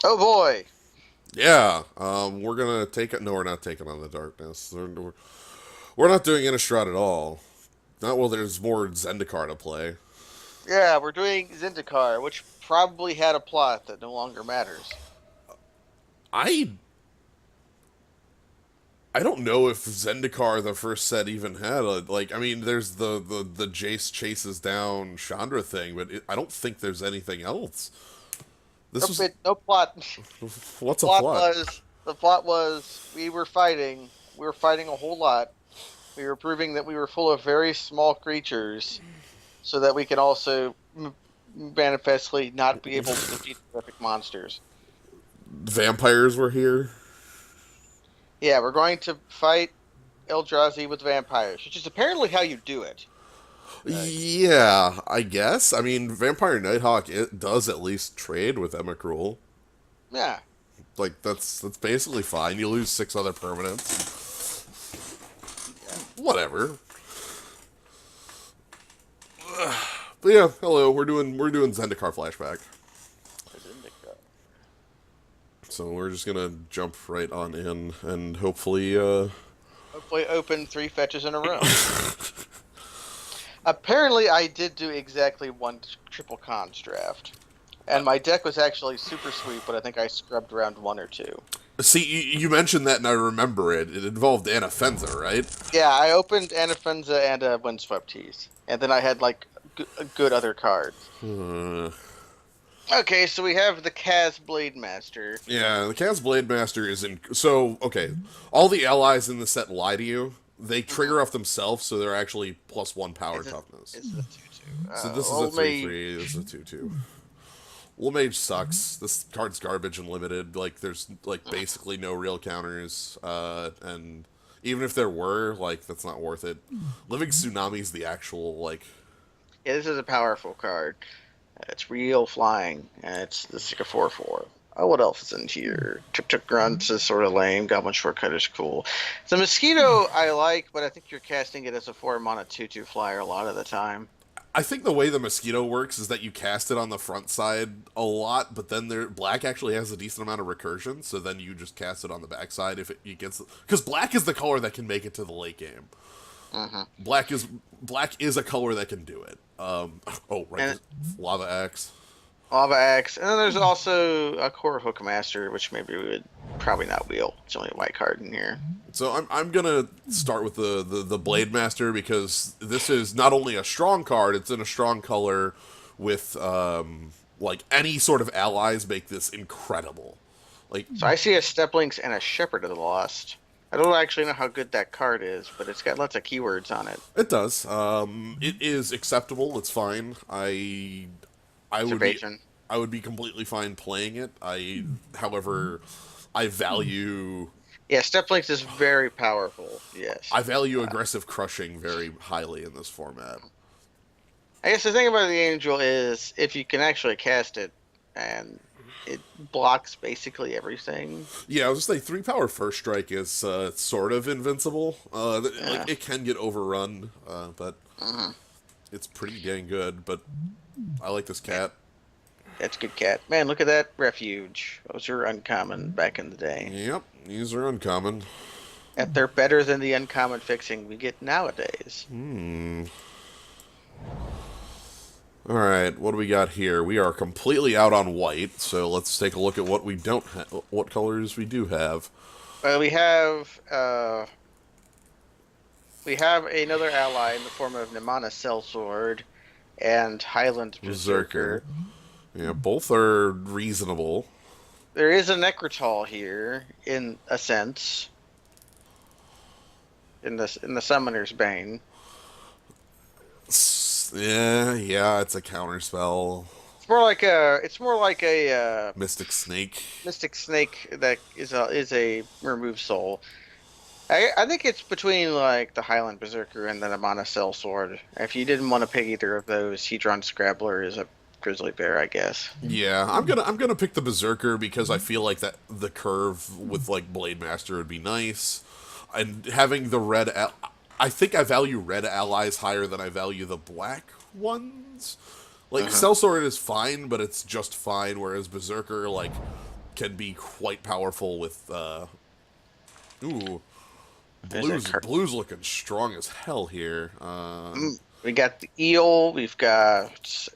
Oh boy. Yeah, we're gonna take it. No, we're not taking on the darkness. We're not doing Innistrad at all. Not while there's more Zendikar to play. Yeah, we're doing Zendikar, which probably had a plot that no longer matters. I I don't know if Zendikar the first set even had a like. I mean, there's the Jace chases down Chandra thing, but I don't think there's anything else. This Nope, was no plot. The what's a plot plot? was the plot was we were fighting. We were fighting a whole lot. We were proving that we were full of very small creatures, so that we can also manifestly not be able to defeat epic monsters. Vampires were here. Yeah, we're going to fight Eldrazi with vampires, which is apparently how you do it. Uh, Yeah, I guess. I mean, Vampire Nighthawk it does at least trade with Emrakul. yeah, Like that's basically fine. You lose six other permanents. yeah. Whatever. But yeah, hello. We're doing Zendikar flashback. Zendikar. So we're just gonna jump right on in and hopefully Hopefully, open three fetches in a row. Apparently, I did do exactly one triple cons draft, and my deck was actually super sweet, but I think I scrubbed around one or two. see you mentioned that and I remember it. It involved Anafenza, right? Yeah, I opened Anafenza and Windswept Tease, and then I had like good other cards. Uh, Okay, so we have the Kaz Blade Master. yeah, the Chaos Blade Master is in. So okay, all the allies in the set lie to you. They Mhm. trigger off themselves, so they're actually +1 power Is it? toughness. Is it a 2/2? So this is a Old three Maid. three. This is a 2/2. Wool Mage sucks. This card's garbage and limited. Like there's like basically no real counters, and even if there were, like that's not worth it. Living Tsunami's the actual like. Yeah, this is a powerful card. It's real flying, and it's like a 4/4. Oh, what else is in here? Tuk Tuk Grunts is sort of lame. Goblin Shortcut is cool. The Mosquito I like, but I think you're casting it as a 4 mana 2/2 flyer a lot of the time. I think the way the mosquito works is that you cast it on the front side a lot, but then black actually has a decent amount of recursion, so then you just cast it on the back side if it gets because black is the color that can make it to the late game. Hmm Black is a color that can do it. Oh right, And Lava Axe. Lava Axe. And then there's also a Core Hookmaster, which maybe we would probably not wheel. It's only a white card in here. So I'm gonna start with the Blade Master because this is not only a strong card, it's in a strong color with like any sort of allies make this incredible. Like So I see a Steplinks and a Shepherd of the Lost. I don't actually know how good that card is, but it's got lots of keywords on it. it does. It is acceptable. It's fine. I would be Observation. I would be completely fine playing it. However, I value Yeah, Steplinks is very powerful. Yes. I value Uh, aggressive crushing very highly in this format. I guess the thing about the Angel is if you can actually cast it, and it blocks basically everything. Yeah, I was gonna say 3 power first strike is sort of invincible. Yeah. Like it can get overrun, but hmm it's pretty dang good. But I like this cat. That's a good cat. Man, look at that refuge. Those were uncommon back in the day. Yep, these are uncommon. And they're better than the uncommon fixing we get nowadays. Hmm. All right, what do we got here? We are completely out on white, so let's take a look at what we don't what colors we do have. Well, we have another ally in the form of Nimana Sellsword and Highland Berserker. Berserker. Yeah, both are reasonable. There is a Necrotal here, in a sense, in the Summoner's Bane. Yeah, it's a counter spell. It's more like a Mystic Snake. Mystic Snake that is a remove soul. I think it's between like the Highland Berserker and the Nimana Sellsword. If you didn't want to pick either of those, Hedron Scrabbler is a grizzly bear, I guess. Yeah, I'm gonna pick the Berserker because I feel like that the curve with like Blade Master would be nice, and having the I think I value red allies higher than I value the black ones. Like Uh-huh. Sellsword is fine, but it's just fine. Whereas Berserker, like can be quite powerful with, ooh, There's a blue's looking strong as hell here. we got the eel. We've Fig, got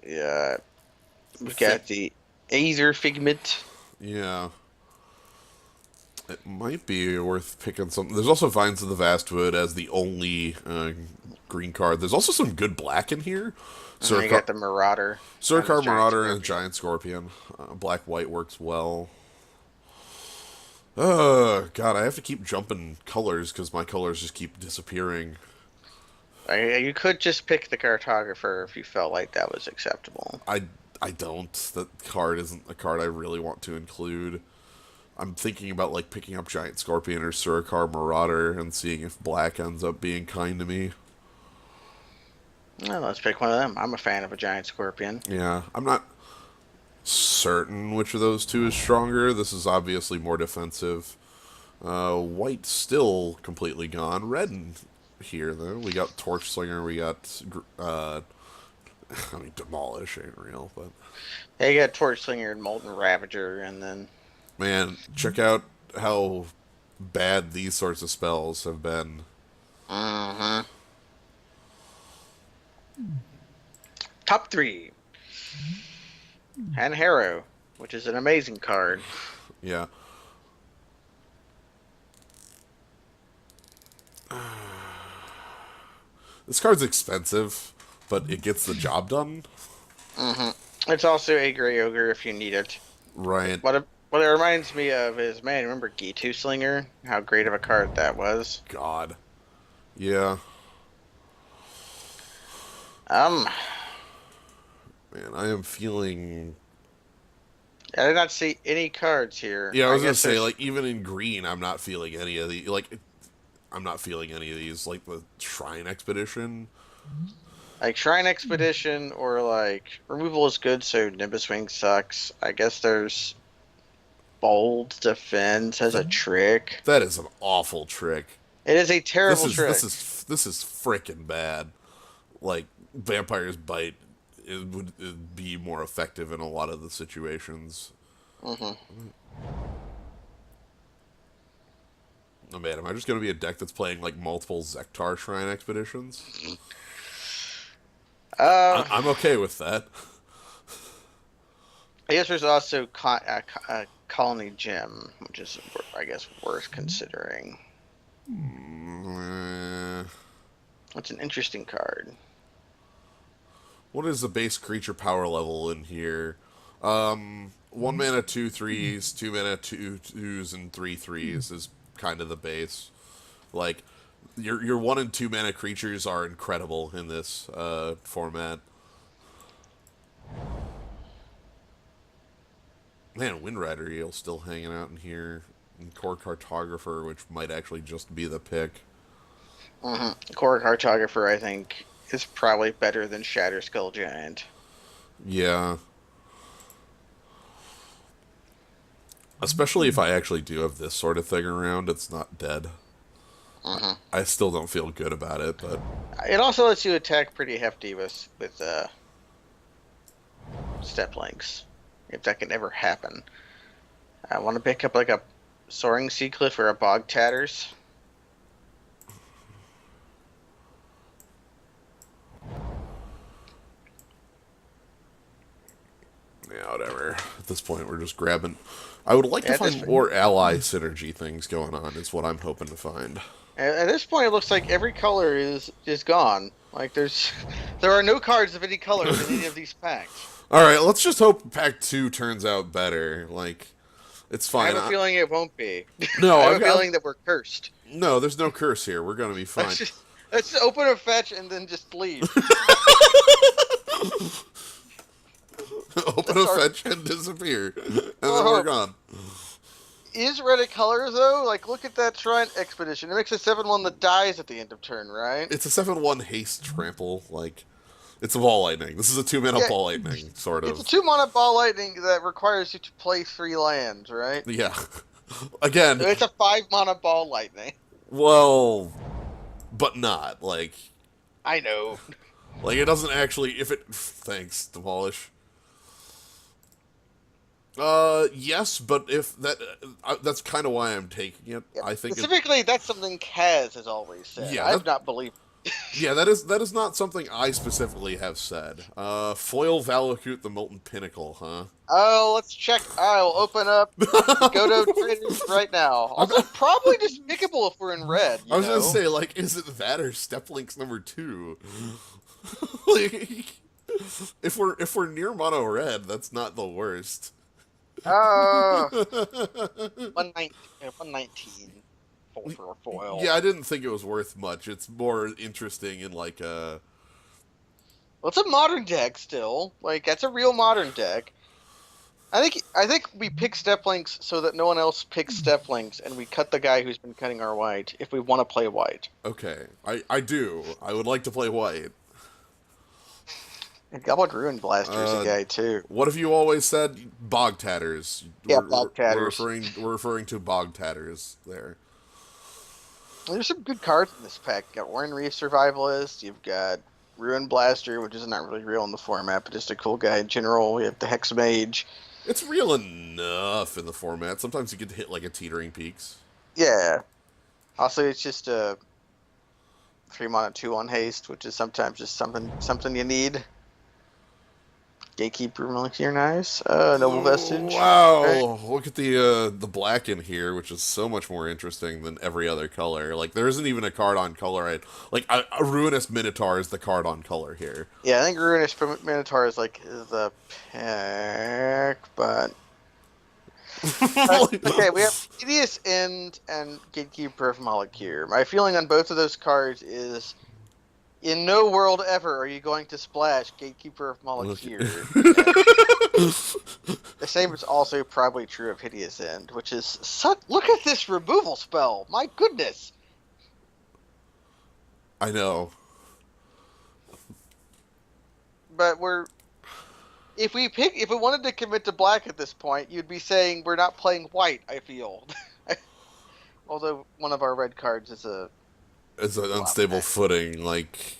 the Aether Figment. yeah. It might be worth picking some. There's also Vines of the Vastwood as the only green card. There's also some good black in here. And then you got the Marauder and the Surikar Giant Marauder and Scorpion. Giant Scorpion. Black-white works well. God, I have to keep jumping colors because my colors just keep disappearing. You could just pick the Cartographer if you felt like that was acceptable. I I don't. That card isn't a card I really want to include. I'm thinking about like picking up Giant Scorpion or Surikar Marauder and seeing if black ends up being kind to me. Well, let's pick one of them. I'm a fan of a Giant Scorpion. Yeah, I'm not certain which of those two is stronger. This is obviously more defensive. White still completely gone. Red in here though. We got Torch Slinger. We got I mean Demolish ain't real, but Yeah, you got Torchslinger and Molten Ravager, and then man, check out how bad these sorts of spells have been. uh top three. And Harrow, which is an amazing card. Yeah. This card's expensive, but it gets the job done. It's also a Grey Ogre if you need it. Right. What it reminds me of is, man, remember Gitu Slinger? How great of a card that was. God. Yeah. Um, Man, I am feeling. I did not see any cards here. Yeah, I was gonna guess say, like, even in green, I'm not feeling any of the. Like, I'm not feeling any of these. Like, the Shrine Expedition. like Shrine Expedition or like removal is good, so Nimbus Wing sucks. I guess there's Bold Defense as a trick. That is an awful trick. It is a terrible trick. This is frickin' bad. Like, Vampire's Bite it'd be more effective in a lot of the situations. hmm Oh man, am I just gonna be a deck that's playing like multiple Zektar Shrine Expeditions? Uh, I'm okay with that. I guess there's also Colony Gem, which is, I guess, worth considering. Mm, It's an interesting card. what is the base creature power level in here? 1 mana 2/3s, 2 mana 2/2s, and 3/3s is kind of the base. Like your 1 and 2 mana creatures are incredible in this format. Man, Windrider Eel still hanging out in here. And Core Cartographer, which might actually just be the pick. Core Cartographer, I think, is probably better than Shatter Skull Giant. Yeah. Especially if I actually do have this sort of thing around, it's not dead. I still don't feel good about it, but It also lets you attack pretty hefty with step links, if that can ever happen. I want to pick up like a Soaring Seacliff or a Bog Tatters. yeah, whatever. At this point, we're just grabbing. I would like to At this find more ally synergy things going on. Is what I'm hoping to find. At this point, it looks like every color is gone. Like there are no cards of any color in any of these packs. All right, let's just hope Pack 2 turns out better. Like, it's I fine. have a feeling it won't be. No, I have I've a got- feeling that we're cursed. No, there's no curse here. We're gonna be fine. Let's just open a fetch and then just leave. Open a fetch and disappear, and then we're gone. Is red a color though? Like, look at that Shrine Expedition. It makes a 7/1 that dies at the end of turn, right? It's a 7/1 haste trample. Like, it's a ball lightning. This is a 2 mana Yeah, ball lightning, sort It's a of. 2-mana ball lightning that requires you to play 3 lands, right? Yeah. Again, So it's a 5-mana ball lightning. well, but not like I know. it doesn't actually. If it thanks demolish. Yes, but if that that's kind of why I'm taking it. Yeah. I think it. Specifically, that's something Kaz has always said. Yeah, that I've not believed. yeah, that is not something I specifically have said. Foil Valakut the Molten Pinnacle, huh? Oh, let's check. I'll open up Godo Traders right now. I'm, Also, probably despicable if we're in red, I you was gonna know. say, like, is it that or Step Links number 2? Like, if we're near mono red, that's not the worst. Uh, 119, 119 for a foil. Yeah, I didn't think it was worth much. It's more interesting in like Well, it's a modern deck still. Like that's a real modern deck. I think we pick step links so that no one else picks step links, and we cut the guy who's been cutting our white if we want to play white. okay. I do. I would like to play white. And Goblet Ruin Blaster is a Uh, guy too. what have you always said? Bog tatters. Yeah, We're, we're, Bog we're Tatters. referring to bog tatters there. There's some good cards in this pack. You got Warren Reef Survivalist. You've got Ruin Blaster, which is not really real in the format, but just a cool guy in general. You have the Hex Mage. It's real enough in the format. Sometimes you get to hit like a teetering peaks. Yeah. Also, it's just a 3 mana 2/1 haste, which is sometimes just something you need. Gatekeeper Elixir, nice. Noble Vestige. Right. Wow! Look at the black in here, which is so much more interesting than every other color. Like there isn't even a card on color. Like a ruinous Minotaur is the card on color here. Yeah, I think Ruinous Minotaur is the pick, but okay, we have Hideous End and Gatekeeper of Malakir. My feeling on both of those cards is, in no world ever are you going to splash Gatekeeper of Malakir. The same is also probably true of Hideous End, which is such. Look at this removal spell! My goodness! I know. But if we wanted to commit to black at this point, you'd be saying we're not playing white. I feel, although one of our red cards is a It's an unstable footing. Like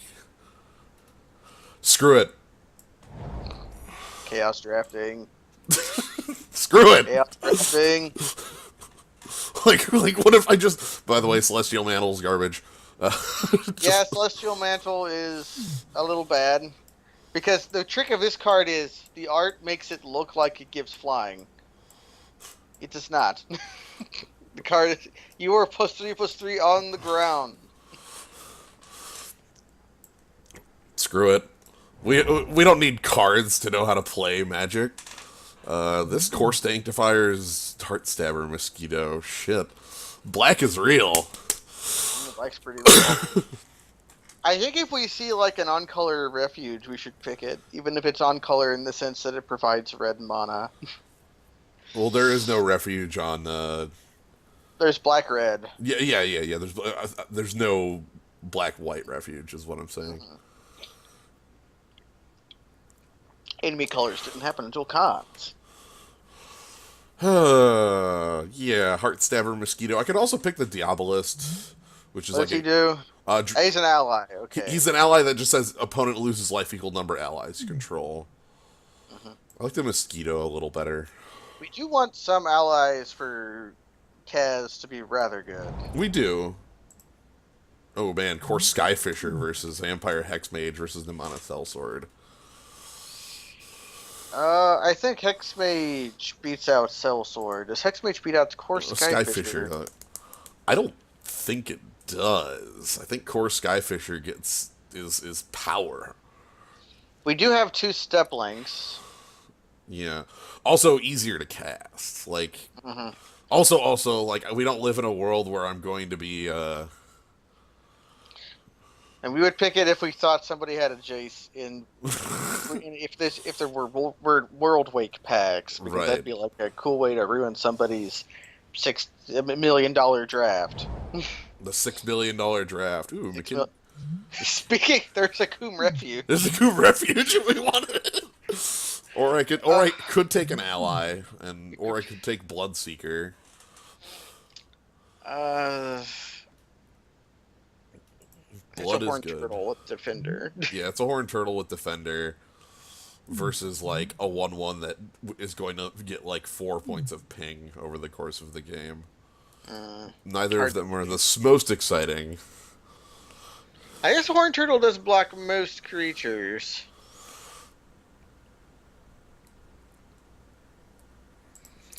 screw it. Chaos Drafting. Screw it. Chaos Drafting. Like what if I just? By the way, Celestial Mantle's garbage. Yeah, Celestial Mantle is a little bad because the trick of this card is the art makes it look like it gives flying. It does not. The card is, you are +3/+3 on the ground. Screw it. We don't need cards to know how to play Magic. This Core Sanctifier's Heartstabber Mosquito. Shit. Black is real. Black's pretty real. I think if we see like an on-color refuge, we should pick it, even if it's on-color in the sense that it provides red mana. Well, there is no refuge on. There's black-red. Yeah. There's no black-white refuge, is what I'm saying. Enemy colors didn't happen until cons. Yeah, Heartstabber Mosquito. I could also pick the Diabolist, which is What does like he do? He's an ally. Okay. he's an ally that just says opponent loses life equal number allies you control. I like the Mosquito a little better. We do want some allies for Kaz to be rather good. We do. Oh man, Core Skyfisher versus Vampire Hexmage versus Nemana Sellsword. I think Hexmage beats out Sellsword. Does Hexmage beat out Core Skyfisher? I don't think it does. I think Core Skyfisher is power. We do have 2 step links. Yeah. Also easier to cast. Like also like we don't live in a world where I'm going to be And we would pick it if we thought somebody had a Jace if there were World Wake packs, because Right. that'd be like a cool way to ruin somebody's $6 million draft. the $6 billion draft. Ooh, McKin- Speaking, there's a Coom Refuge. There's a coup refuge if we wanted it. Or I could take an ally, or I could take Bloodseeker. It's Blood a is horned good. turtle with Defender. Yeah, it's a horned turtle with Defender. versus like a 1/1 that is going to get like 4 points of ping over the course of the game. Neither of Hard. them are the most exciting. I guess Horned Turtle does block most creatures.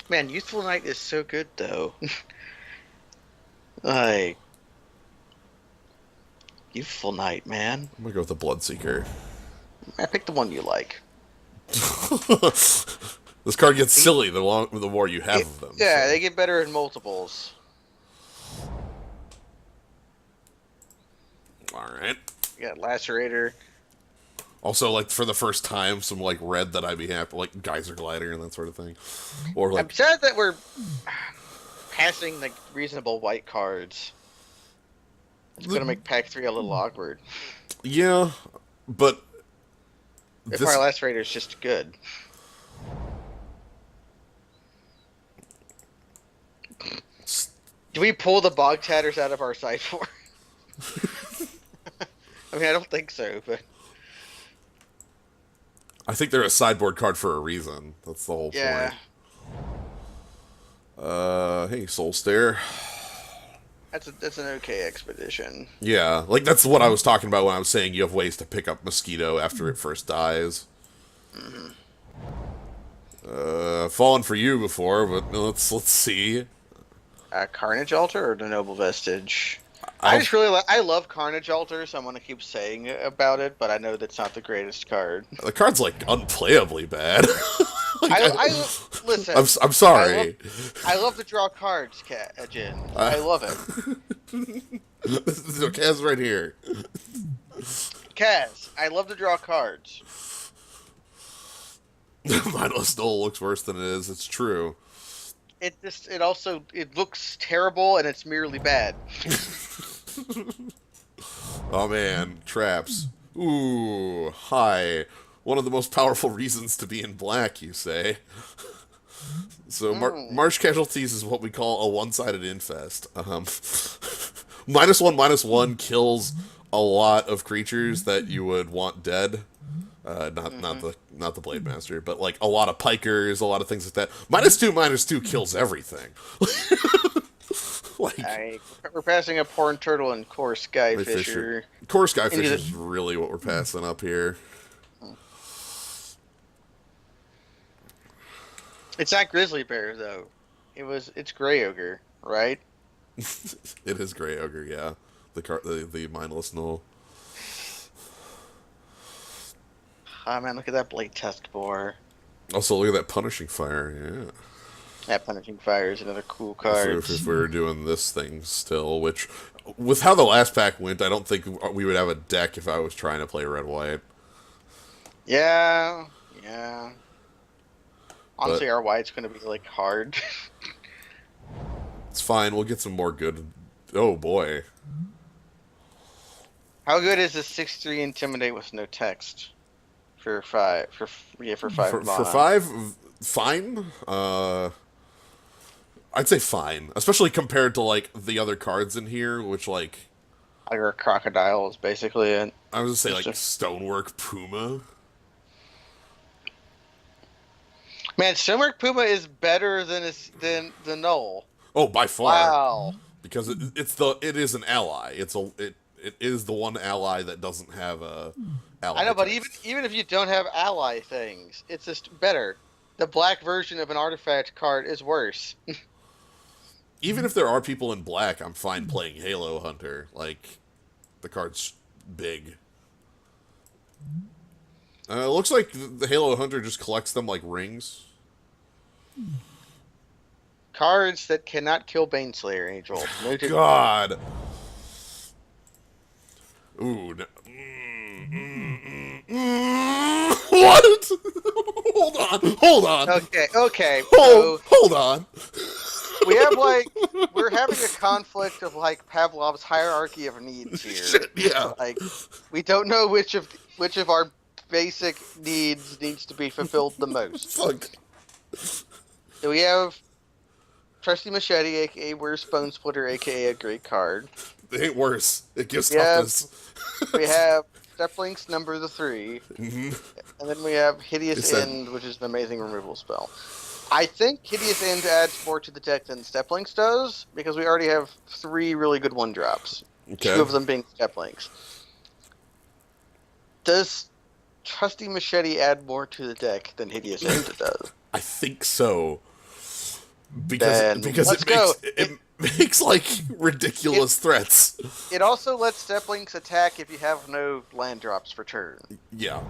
Man, Youthful Knight is so good though. Like Youthful Knight, man. I'm gonna go with the Bloodseeker. I pick the one you like. This card gets silly the more you have of them. Yeah, so. they get better in multiples. Alright. You got Lacerator. Also, like, for the first time, some, like, red that I'd be happy, like, Geyser Glider and that sort of thing. Or, like... I'm sad that we're passing, like, reasonable white cards. It's gonna make pack 3 a little awkward. Yeah, but... If our Lacerator is just good. Do we pull the Bog Tatters out of our sideboard? I mean, I don't think so, but... I think they're a sideboard card for a reason. That's the whole point. Hey, Soul Stare. That's an okay expedition. Yeah, like, that's what I was talking about when I was saying you have ways to pick up Mosquito after it first dies. Fallen for you before, but let's see. Carnage Altar or the Noble Vestige? I just really I love Carnage Altar, so I'm gonna keep saying about it, but I know that's not the greatest card. The card's like unplayably bad. Listen. I'm sorry. I love to draw cards, Jin. I love it. Kaz right here. Kaz, I love to draw cards. Mindless Knoll looks worse than it is. It's true. It looks terrible and it's merely bad. Oh man, traps. Ooh, hi. One of the most powerful reasons to be in black, you say. So Marsh Casualties is what we call a one-sided infest. -1/-1 kills a lot of creatures that you would want dead. Not the Blade Master, but like a lot of pikers, a lot of things like that. -2/-2 kills everything. Like we're passing up Horned Turtle and Core Skyfisher. Core Skyfisher is really what we're passing up here. It's not Grizzly Bear though. It's Grey Ogre, right? It is Grey Ogre, yeah. The Mindless Knoll. Oh man, look at that Blade Tusk Boar. Also, look at that Punishing Fire, yeah. That Punishing Fire is another cool card. If we were doing this thing still, which, with how the last pack went, I don't think we would have a deck if I was trying to play Red-White. Yeah. Honestly, But our White's going to be, like, hard. It's fine, we'll get some more good... Oh, boy. How good is this 6/3 Intimidate with no text? For 5. For 5 For mana. 5, fine. I'd say fine, especially compared to like the other cards in here, which like Tiger Crocodile is basically it. I was gonna say like Stonework Puma. Man, Stonework Puma is better than the Null. Oh, by far. Wow. Because it is an ally. It is the one ally that doesn't have a ally. I know, but text. even if you don't have ally things, it's just better. The black version of an artifact card is worse. Even if there are people in black, I'm fine playing Halo Hunter. Like, the card's big. It looks like the Halo Hunter just collects them like rings. Cards that cannot kill Baneslayer Angel. No God. Ooh. No. What? Hold on. Okay. Hold on. We have we're having a conflict of like Pavlov's hierarchy of needs here. Shit, yeah. Like we don't know which of our basic needs to be fulfilled the most. Fuck. So we have Trusty Machete, aka Where's Bone Splitter, aka a great card. It ain't worse. It gives toughness. We have Steplink's number the 3, Hmm. and then we have They Hideous said, End, which is an amazing removal spell. I think Hideous End adds more to the deck than Steplinks does, because we already have 3 really good 1-drops, 2 okay. of them being Steplinks. Does Trusty Machete add more to the deck than Hideous End does? I think so. Because Then because let's it go. makes like It ridiculous threats. it also lets Steplinks attack if you have no land drops for turn. Yeah.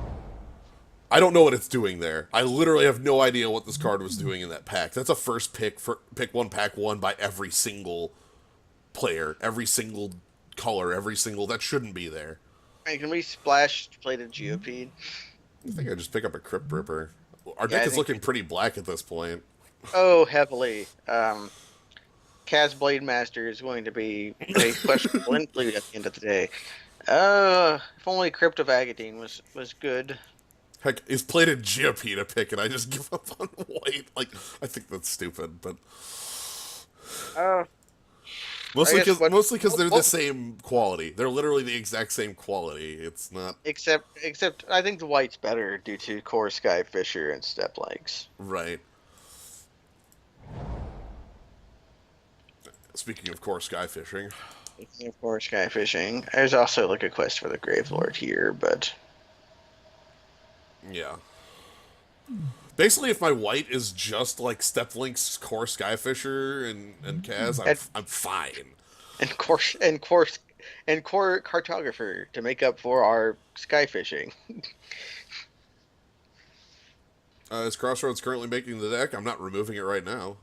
I don't know what it's doing there. I literally have no idea what this card was doing in that pack. That's a first pick for pick one, pack one by every single player, every single color, every single that shouldn't be there. Hey, can we splash plated Geopede? I think I just pick up a Crypt Ripper. Our Yeah, deck I is think. looking pretty black at this point. Oh, heavily. Kaz Blade Master is going to be a questionable include at the end of the day. If only Crypt of Agadine was good. Heck, is plated Geopede a pick and I just give up on white? Like, I think that's stupid, but Uh, I mostly guess because what, mostly because they're the what same quality. They're literally the exact same quality. It's not except I think the white's better due to Core Sky Fisher and Step Legs. right. Speaking of core sky fishing, Speaking of Core Sky Fishing, there's also like a quest for the Gravelord here, but yeah. Basically, if my white is just like Steplink's core Skyfisher and Kaz, and I'm fine. and core and core cartographer to make up for our sky fishing. Is Crossroads currently making the deck? I'm not removing it right now.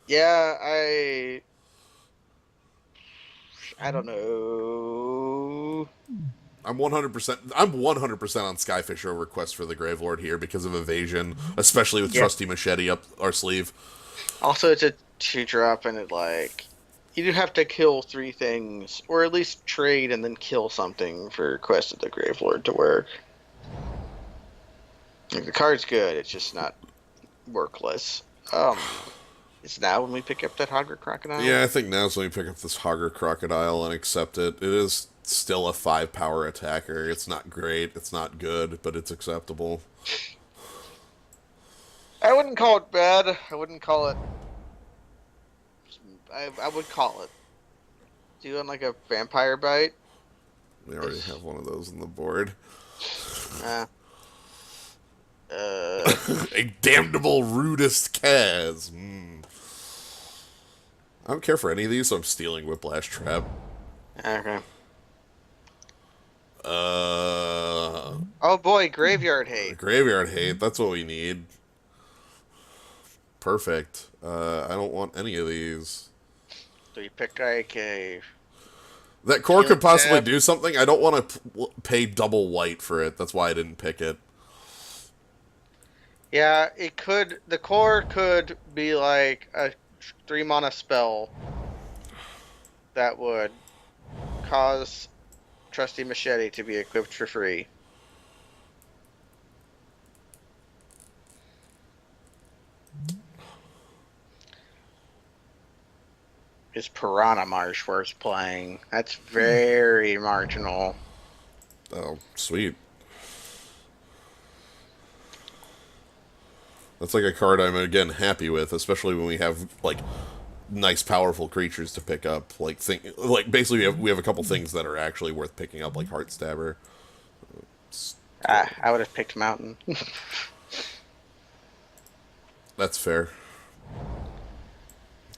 Yeah, I don't know. I'm 100%. I'm 100% on Skyfisher over Quest for the Gravelord here because of evasion, especially with Yeah. Trusty Machete up our sleeve. Also, it's a 2-drop, and it like you do have to kill 3 things, or at least trade and then kill something for Quest of the Gravelord to work. Like, the card's good, it's just not workless. It's now when we pick up that Hogger Crocodile. Yeah, I think now's when we pick up this Hogger Crocodile and accept it. It is still a 5-power attacker. It's not great. It's not good, but it's acceptable. I wouldn't call it bad. I wouldn't call it. I would call it. Doing like a vampire bite. We already have one of those on the board. Uh, A damnable rudest Kaz. I don't care for any of these, so I'm stealing Whiplash Trap. okay. Uh, Oh boy, Graveyard Hate. Graveyard Hate, that's what we need. Perfect. I don't want any of these. So you pick like a. That core could possibly Tap. do something. I don't want to pay double white for it. That's why I didn't pick it. Yeah, it could. The core could be like a 3-mana spell that would cause Trusty Machete to be equipped for free. Is Piranha Marsh worth playing? That's very marginal. Oh, sweet. That's like a card I'm again happy with, especially when we have like nice, powerful creatures to pick up. Like basically we have a couple things that are actually worth picking up, like Heartstabber. I would have picked Mountain. That's fair.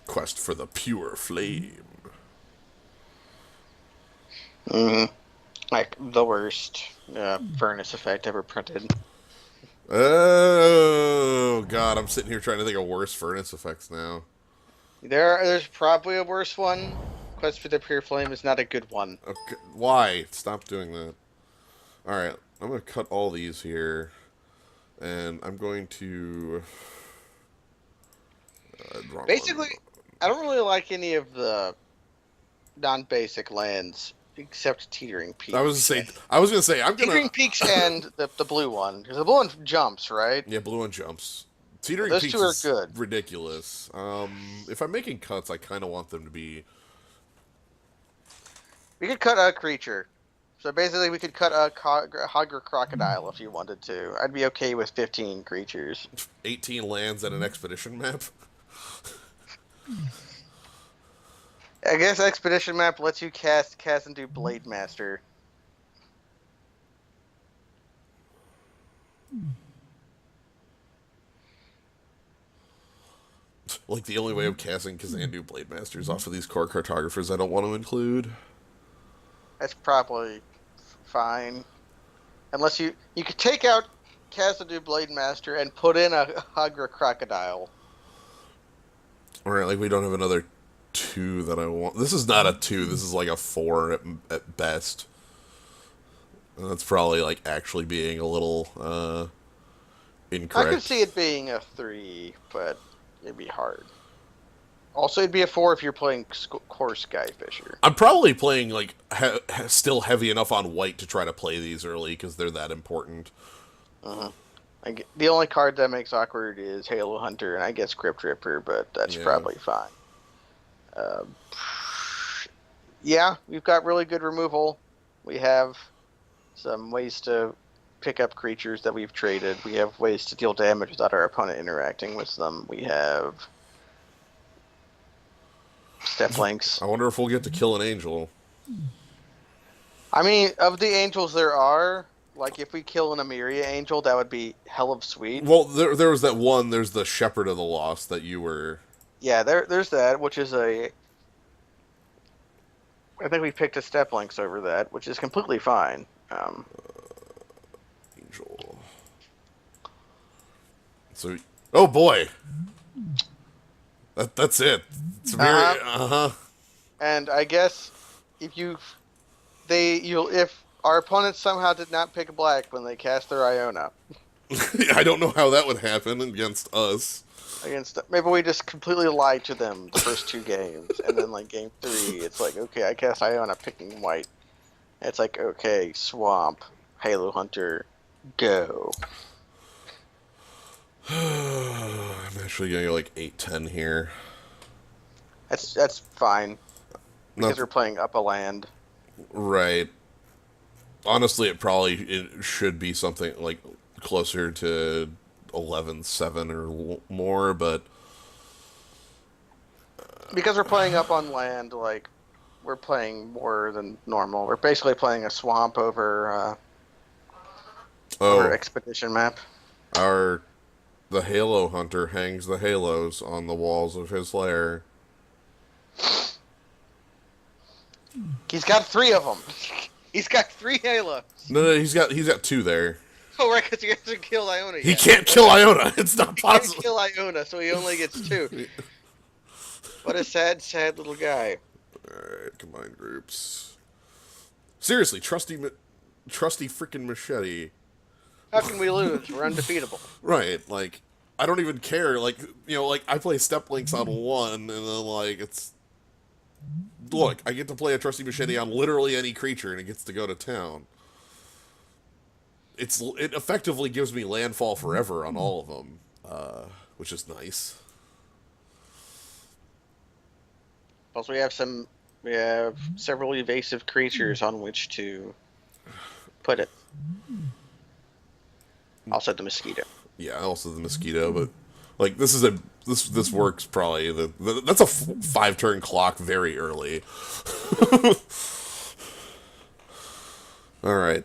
Quest for the pure flame. Like the worst furnace effect ever printed. Oh god, I'm sitting here trying to think of worse furnace effects now. There's probably a worse one. Quest for the Pure Flame is not a good one. Okay, why? Stop doing that. Alright, I'm going to cut all these here. And I'm going to... Basically, I don't really like any of the non-basic lands except Teetering Peaks. I was gonna say I'm gonna Teetering Peaks and the blue one, because the blue one jumps, right? yeah, blue one jumps. Teetering Those Peaks two are is good. ridiculous. If I'm making cuts, I kind of want them to be. We could cut a creature. So basically, we could cut a hugger crocodile if you wanted to. I'd be okay with 15 creatures. 18 lands and an expedition map. I guess Expedition Map lets you cast and do Blade Master. Like the only way of casting Kazandu Blade Masters off of these core cartographers I don't want to include. That's probably fine. Unless you could take out Casadoo Blade Master and put in a Hugger Crocodile. Alright, like we don't have another 2 that I want. This is not a 2, this is like a 4 at best. And that's probably like actually being a little incorrect. I could see it being a 3, but it'd be hard. Also, it'd be a 4 if you're playing core Skyfisher. I'm probably playing like still heavy enough on white to try to play these early because they're that important. Like, the only card that makes awkward is Halo Hunter, and I guess Crypt Ripper, but that's probably fine. Yeah, we've got really good removal. We have some ways to pick up creatures that we've traded. We have ways to deal damage without our opponent interacting with them. We have step links. I wonder if we'll get to kill an angel. I mean, of the angels there are, like, if we kill an Emiria angel, that would be hell of sweet. Well, there was that one, there's the Shepherd of the Lost that you were... Yeah, there's that, which is a... I think we picked a step links over that, which is completely fine. Angel. So, oh boy! That's it. It's very, And I guess if if our opponents somehow did not pick black when they cast their Iona I don't know how that would happen against us. maybe we just completely lied to them the first 2 games, and then like game 3, it's like, okay, I cast Iona picking white. It's like, okay, Swamp, Halo Hunter, go. I'm actually going to go like 8-10 here. That's fine because we're playing up a land. Right. Honestly, it should be something like closer to 11-7 or more, but because we're playing up on land, like, we're playing more than normal. We're basically playing a swamp over Expedition Map. The Halo Hunter hangs the halos on the walls of his lair. He's got 3 of them. He's got 3 halos. No, he's got 2 there. Oh, right, because he hasn't killed Iona yet. He can't kill Iona. It's not possible. He can't kill Iona, so he only gets 2. What a sad, sad little guy. Alright, combined groups. Seriously, trusty freaking machete. How can we lose? We're undefeatable. Right, like, I don't even care. Like, like, I play step links on 1, and then, like, it's... Look, I get to play a trusty machete on literally any creature, and it gets to go to town. It effectively gives me landfall forever on all of them, which is nice. Also, we have several evasive creatures on which to put it. Also the mosquito. Yeah, also the mosquito, but like this works probably. That's a 5-turn clock very early. All right.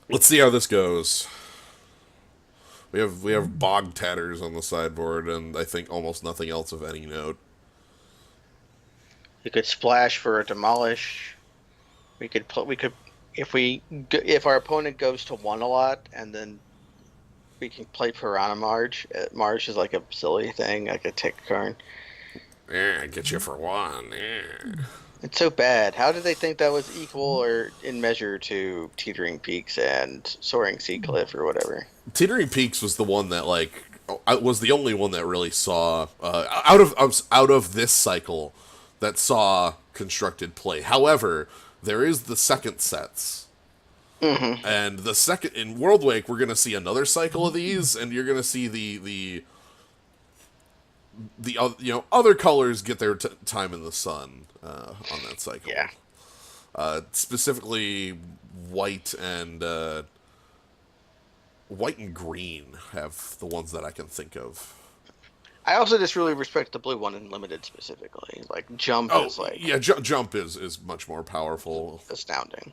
Let's see how this goes. We have bog tatters on the sideboard, and I think almost nothing else of any note. We could splash for a demolish. We could if our opponent goes to 1 a lot, and then we can play Piranha Marge. Marge is like a silly thing, like a tick card. Yeah, get you for 1. Yeah. It's so bad. How did they think that was equal or in measure to Teetering Peaks and Soaring Sea Cliff or whatever? Teetering Peaks was the one that was the only one that really saw out of this cycle that saw constructed play. However, there is the second sets. Mm-hmm. And the second in Worldwake, we're going to see another cycle of these, and you're going to see the other colors get their time in the sun on that cycle. Yeah. Specifically, white and white and green have the ones that I can think of. I also just really respect the blue one in limited specifically. Like jump Oh is like yeah, jump is much more powerful. astounding.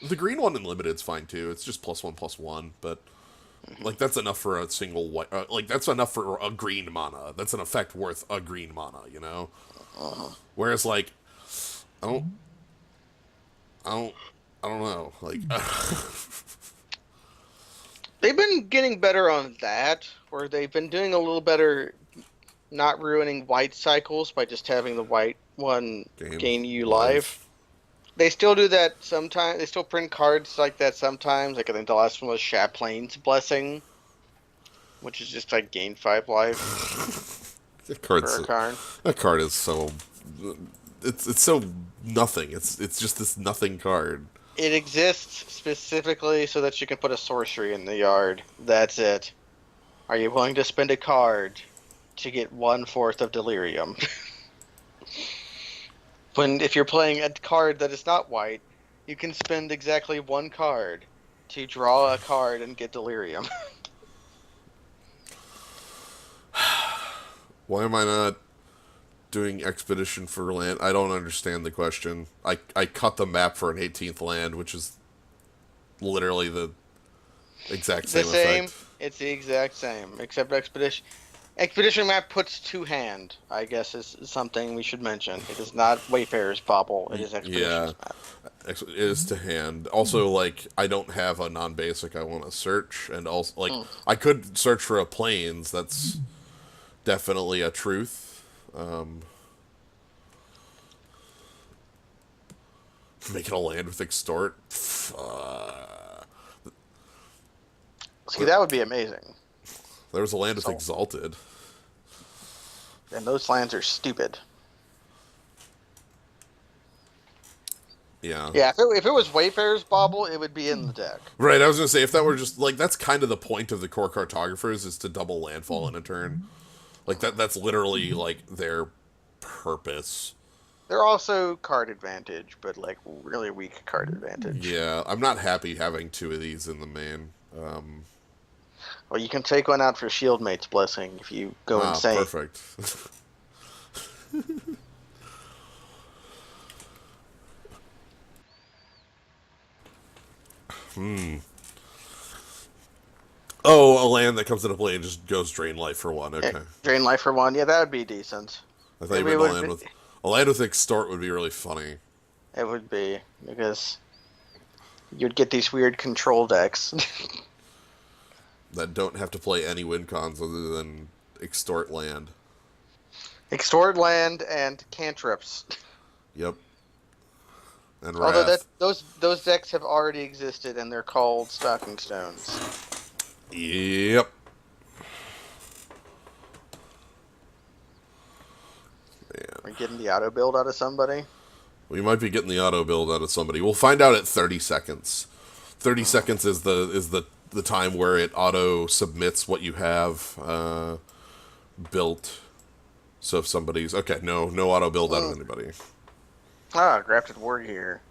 The green one in limited's fine too. It's just +1/+1, but Hmm. like that's enough for a single white. Like that's enough for a green mana. That's an effect worth a green mana. Uh-huh. Whereas like I don't, I don't, I don't know. Like They've been getting better on that, where they've been doing a little better not ruining white cycles by just having the white one game gain you life. life. They still do that sometimes. They still print cards like that sometimes. Like I think the last one was Chaplain's Blessing, which is just like gain 5 life That for card's a card. that card is so it's so nothing. It's just this nothing card. It exists specifically so that you can put a sorcery in the yard. That's it. Are you willing to spend a card to get 1/4 of Delirium? When if you're playing a card that is not white, you can spend exactly 1 card to draw a card and get Delirium. Why am I not doing expedition for land? I don't understand the question. I cut the map for an 18th land, which is literally the exact The same same. effect. It's the exact same, except Expedition. Expedition map puts 2 hand, I guess is something we should mention. It is not Wayfarer's Bauble, it is Yeah, Expedition's map. it is to hand. Also, like I don't have a non-basic I want to search, and also like Mm. I could search for a plains. That's definitely a truth. Making a land with extort. See, that would be amazing. There was a land with So, exalted. and those lands are stupid. Yeah. Yeah, if it was Wayfarer's Bauble, it would be in the deck. Right, I was gonna say if that were just like that's kind of the point of the core cartographers is to double landfall in a turn. Like that's literally like their purpose. They're also card advantage, but like really weak card advantage. Yeah, I'm not happy having 2 of these in the main. Well, you can take one out for Shieldmate's Blessing if you go insane. Perfect. Oh, a land that comes into play and just goes drain life for 1. Okay. Drain life for 1. Yeah, that would be decent. I thought you It meant would be, a land with extort would be really funny. it would be because you'd get these weird control decks. That don't have to play any win cons other than extort land. Extort land and cantrips. Yep. And Although that wrath. those decks have already existed and they're called Stocking Stones. Yep. We're getting the auto build out of somebody. We might be getting the auto build out of somebody. We'll find out at 30 seconds. 30 seconds is the time where it auto submits what you have built. So if somebody's okay, no auto build out of anybody. Grafted War Gear.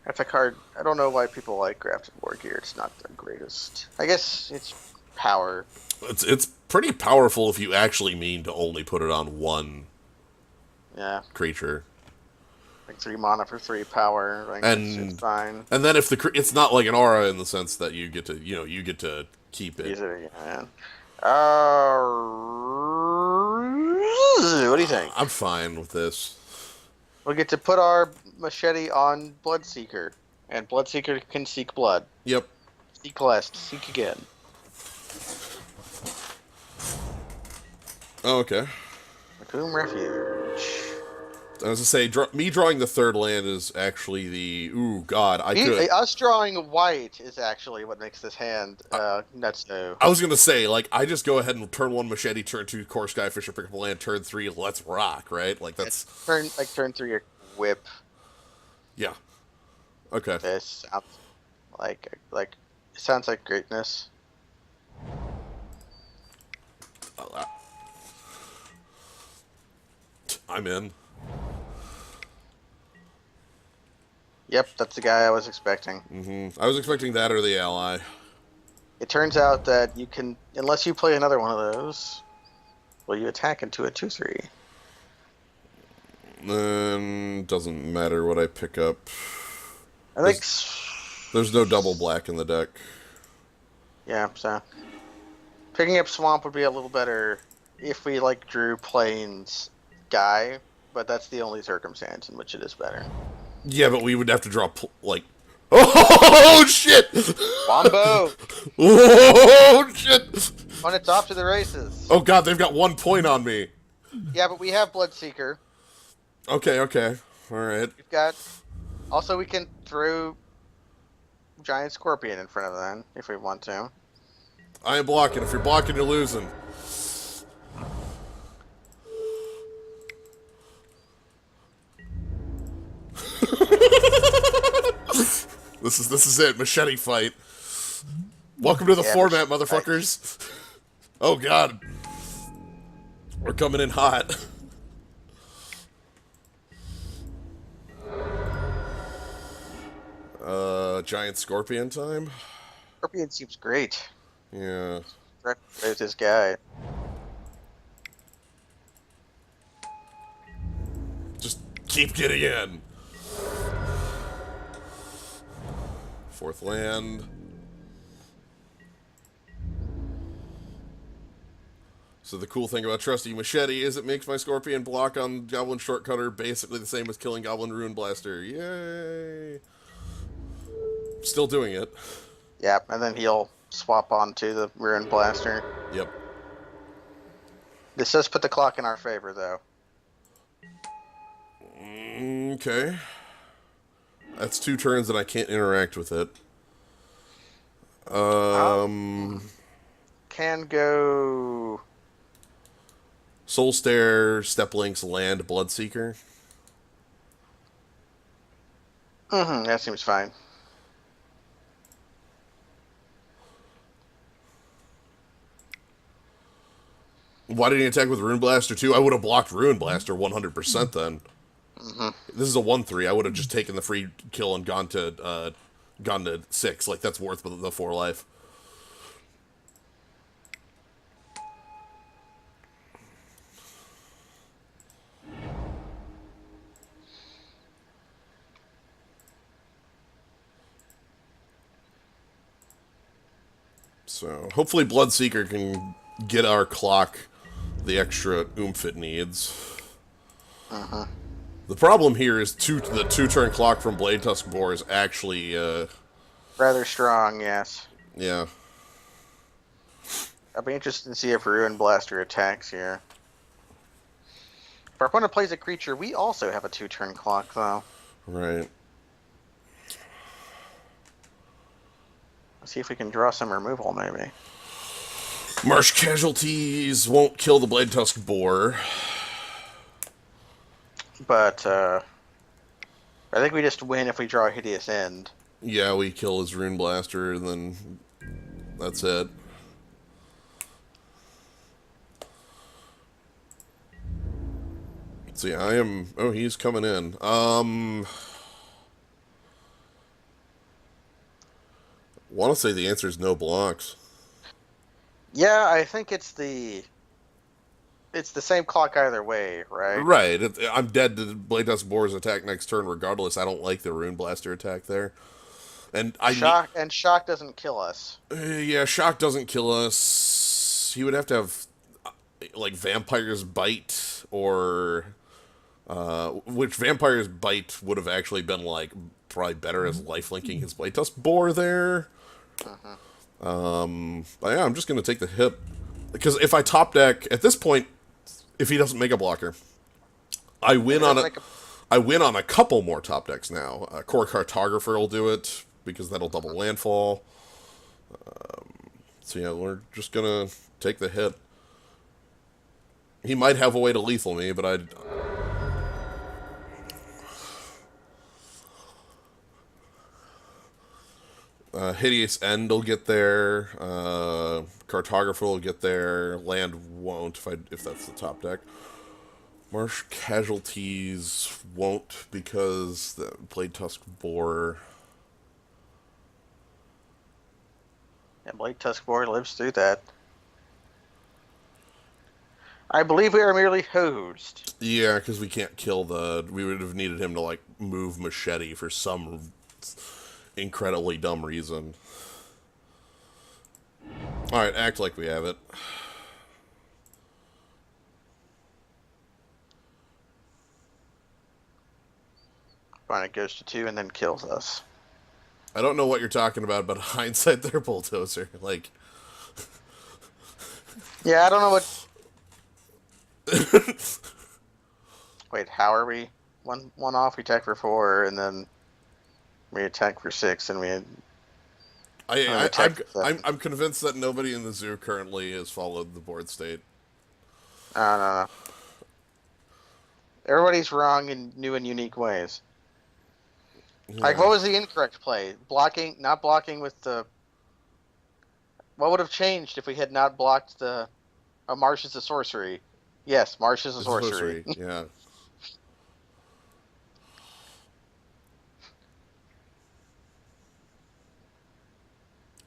That's a card. I don't know why people like Grafted War Gear. It's not the greatest. I guess it's power. It's pretty powerful if you actually mean to only put it on one Yeah, creature. like 3 mana for 3 power. Like it's fine. And then if it's not like an aura in the sense that you get to keep it. Easy, yeah. What do you think? I'm fine with this. We'll get to put our machete on Bloodseeker, and Bloodseeker can seek blood. Yep. Seek last, seek again. Oh, okay. Macomb Refuge. I was to say, me drawing the 3rd land is actually the ooh god. I could. Us drawing white is actually what makes this hand nuts. No. I was gonna say, like, I just go ahead and turn 1 machete, turn 2 core skyfisher, pick up a land, turn 3, let's rock, right? Like that's Turn 3 your whip. yeah. Okay. This sounds like it sounds like greatness. I'm in. Yep, that's the guy I was expecting. I was expecting that or the ally. It turns out that you can, unless you play another one of those, well, you attack into a 2/3. Then doesn't matter what I pick up. I think, There's there's no double black in the deck. yeah, so picking up Swamp would be a little better if we like drew Plains Guy, but that's the only circumstance in which it is better. Yeah, but we would have to draw like. Oh shit! Wombo! Oh shit! When it's off to the races. Oh god, they've got 1 point on me. Yeah, but we have Bloodseeker. Okay, okay, all right. We've got. Also, we can throw Giant Scorpion in front of them if we want to. I am blocking. If you're blocking, you're losing. This is it. Machete fight. Welcome to the format, motherfuckers. Oh god, we're coming in hot. Giant Scorpion time. Scorpion seems great. Yeah. There's this guy. Just keep getting in. Fourth land. So the cool thing about Trusty Machete is it makes my Scorpion block on Goblin Shortcutter basically the same as killing Goblin Ruin Blaster. Yay! Still doing it. Yep, and then he'll swap onto the Ruin Blaster. Yep. This does put the clock in our favor, though. Okay. That's 2 turns and I can't interact with it. Can go... Soul Stare, Step Links, Land, Bloodseeker. That seems fine. Why didn't he attack with Rune Blaster too? I would have blocked Rune Blaster 100% then. This is a 1/3. I would have just taken the free kill and gone to 6. Like, that's worth the 4 life. So, hopefully Bloodseeker can get our clock the extra oomph it needs. The problem here is the 2-turn clock from Blade Tusk Boar is actually, Rather strong, yes. yeah. I'll be interested to see if Ruin Blaster attacks here. If our opponent plays a creature, we also have a 2-turn clock, though. Right. Let's see if we can draw some removal, maybe. Marsh Casualties won't kill the Blade Tusk Boar. But, I think we just win if we draw a Hideous End. Yeah, we kill his Rune Blaster, and then that's it. So yeah, I am... Oh, he's coming in. Want to say the answer is no blocks. Yeah, I think it's the same clock either way, right? Right. I'm dead to Blade Tusk Boar's attack next turn regardless. I don't like the Rune Blaster attack there. And Shock doesn't kill us. Yeah, Shock doesn't kill us. He would have to have like Vampire's Bite or which Vampire's Bite would have actually been like probably better as lifelinking his Blade Tusk Boar there. But yeah, I'm just gonna take the hit because if I top deck at this point, if he doesn't make a blocker, I win on a couple more top decks now. Core Cartographer will do it because that'll double landfall. So yeah, we're just gonna take the hit. He might have a way to lethal me, but I'd... Hideous End will get there. Cartographer will get there. Land won't if that's the top deck. Marsh casualties won't because the Blade Tusk Boar. And Blade Tusk Boar lives through that. I believe we are merely hosed. Yeah, because we can't kill the. We would have needed him to like move Machete for some incredibly dumb reason. All right, act like we have it. Finally goes to 2 and then kills us. I don't know what you're talking about, but hindsight, there, bulldozer. Like, Yeah, I don't know what. Wait, how are we? One off. We attack for 4, and then we attack for 6, and we. I'm convinced that nobody in the zoo currently has followed the board state. I don't know. Everybody's wrong in new and unique ways. Yeah. Like, what was the incorrect play? Not blocking with the. What would have changed if we had not blocked the. Marsh is a sorcery. Yes, Marsh is a sorcery. Yeah.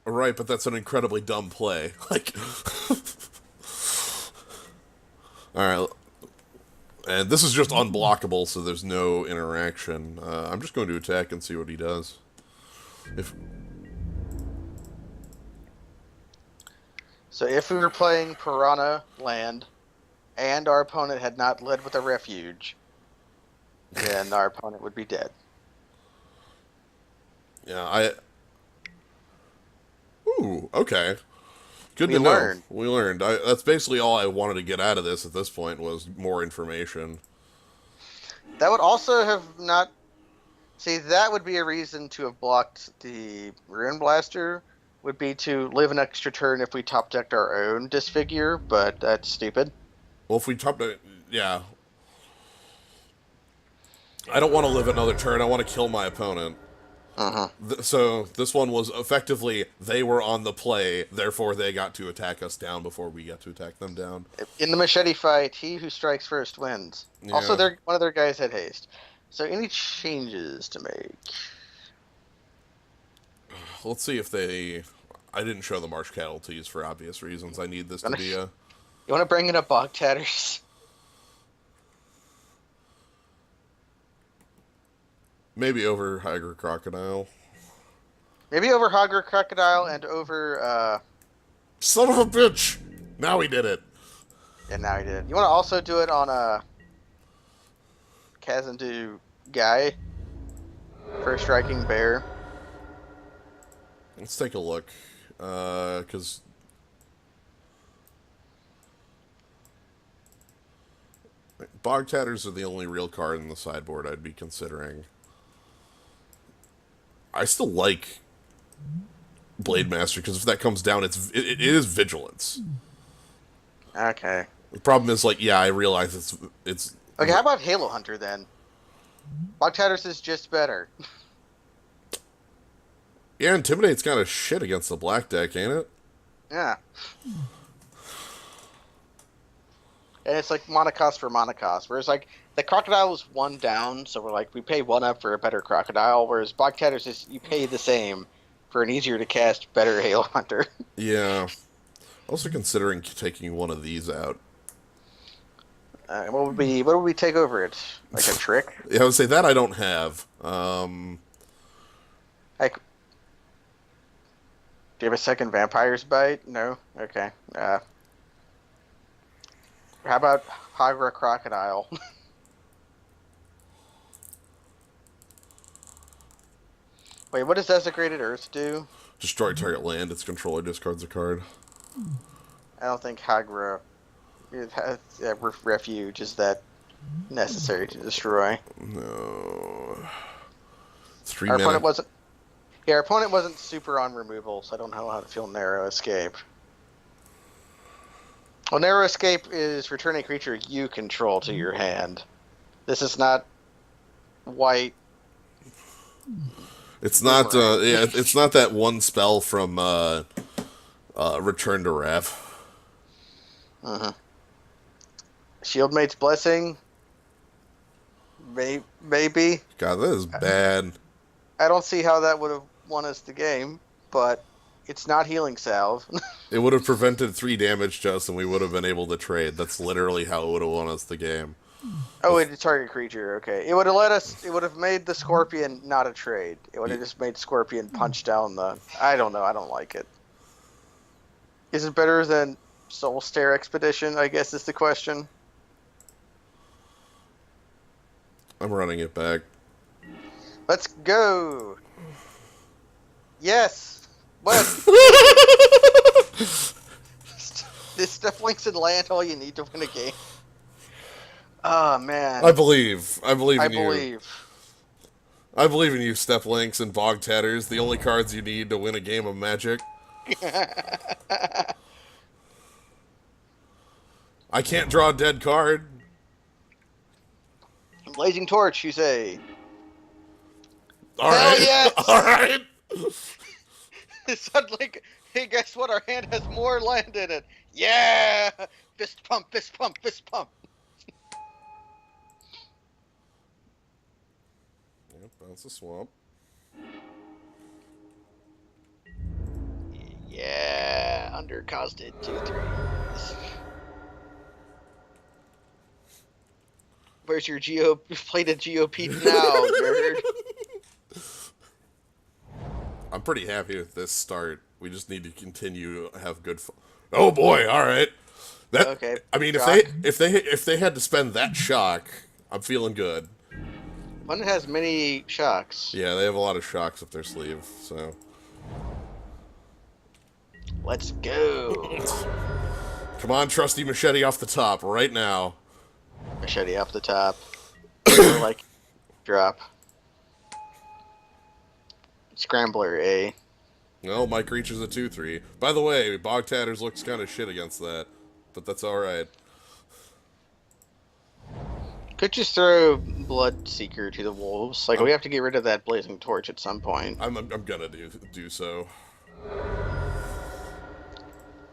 Right, but that's an incredibly dumb play. Like, all right, and this is just unblockable, so there's no interaction. I'm just going to attack and see what he does. So if we were playing Piranha Land, and our opponent had not led with a refuge, then our opponent would be dead. Yeah, Ooh, okay. Good We to know. learned. We learned. That's basically all I wanted to get out of this at this point was more information. That would also have not. See, that would be a reason to have blocked the Ruin Blaster. Would be to live an extra turn if we top decked our own Disfigure, but that's stupid. Well, if we top it, yeah. I don't want to live another turn. I want to kill my opponent. So this one was effectively they were on the play, therefore they got to attack us down before we got to attack them down. In the machete fight, he who strikes first wins. Yeah. Also, one of their guys had haste. So any changes to make? Let's see if they. I didn't show the Marsh casualties for obvious reasons. I need this to be a. You want to bring in a Bog Tatters? Maybe over Hydra Crocodile. Maybe over Hogger Crocodile and over. Son of a bitch! Now he did it. Yeah, now he did. You want to also do it on a Kazandu guy for striking bear. Let's take a look, because Bog Tatters are the only real card in the sideboard I'd be considering. I still like Blade Master because if that comes down, it is Vigilance. Okay. The problem is, like, yeah, I realize it's. Okay, how about Halo Hunter then? Bog Tatters is just better. Yeah, Intimidate's kind of shit against the black deck, ain't it? Yeah. And it's like monocost for monocost. Whereas, like, the Crocodile is 1 down, so we're like, we pay 1 up for a better Crocodile, whereas Bog Tatters is, you pay the same for an easier to cast, better Halo Hunter. Yeah. Also considering taking one of these out. What would we take over it? Like a trick? Yeah, I would say that I don't have. Like, do you have a second Vampire's Bite? No? Okay. How about Hydra Crocodile? Wait, what does Desecrated Earth do? Destroy target land, its controller discards a card. I don't think Hydra Refuge is that necessary to destroy. No. Our opponent wasn't. Yeah, our opponent wasn't super on removal, so I don't know how to feel Narrow Escape. Well, Narrow Escape is return a creature you control to your hand. This is not white. It's not. Yeah, it's not that one spell from Return to Rev. Shieldmate's Blessing. Maybe. God, that is bad. I don't see how that would have won us the game, but it's not healing salve. It would have prevented 3 damage to us, and we would have been able to trade. That's literally how it would have won us the game. Oh, it's a target creature. Okay, it would have let us. It would have made the Scorpion not a trade. It would have just made Scorpion punch down the. I don't know. I don't like it. Is it better than Soul Stare Expedition? I guess is the question. I'm running it back. Let's go. Yes. What? This stuff links in land all you need to win a game. Oh man. I believe. I believe in I you. believe. I believe in you, Step Links and Bog Tatters, the only cards you need to win a game of Magic. I can't draw a dead card. Blazing Torch, you say? All Hell right. yes! All right. Suddenly, hey, guess what? Our hand has more land in it. Yeah! Fist pump, fist pump, fist pump. Yep, bounce the swamp. Yeah, undercosted 2-3. Where's your plated GOP now, nerd? I'm pretty happy with this start. We just need to continue to have good fun. Oh boy! All right. That. Okay. I mean, shock. if they had to spend that shock, I'm feeling good. One has many shocks. Yeah, they have a lot of shocks up their sleeve. So. Let's go. Come on, trusty machete off the top right now. Machete off the top. Like drop. Scrambler, eh? No, my creature's a 2/3. By the way, Bog Tatters looks kind of shit against that, but that's all right. Could just throw Bloodseeker to the wolves. Like, we have to get rid of that Blazing Torch at some point. I'm gonna do so.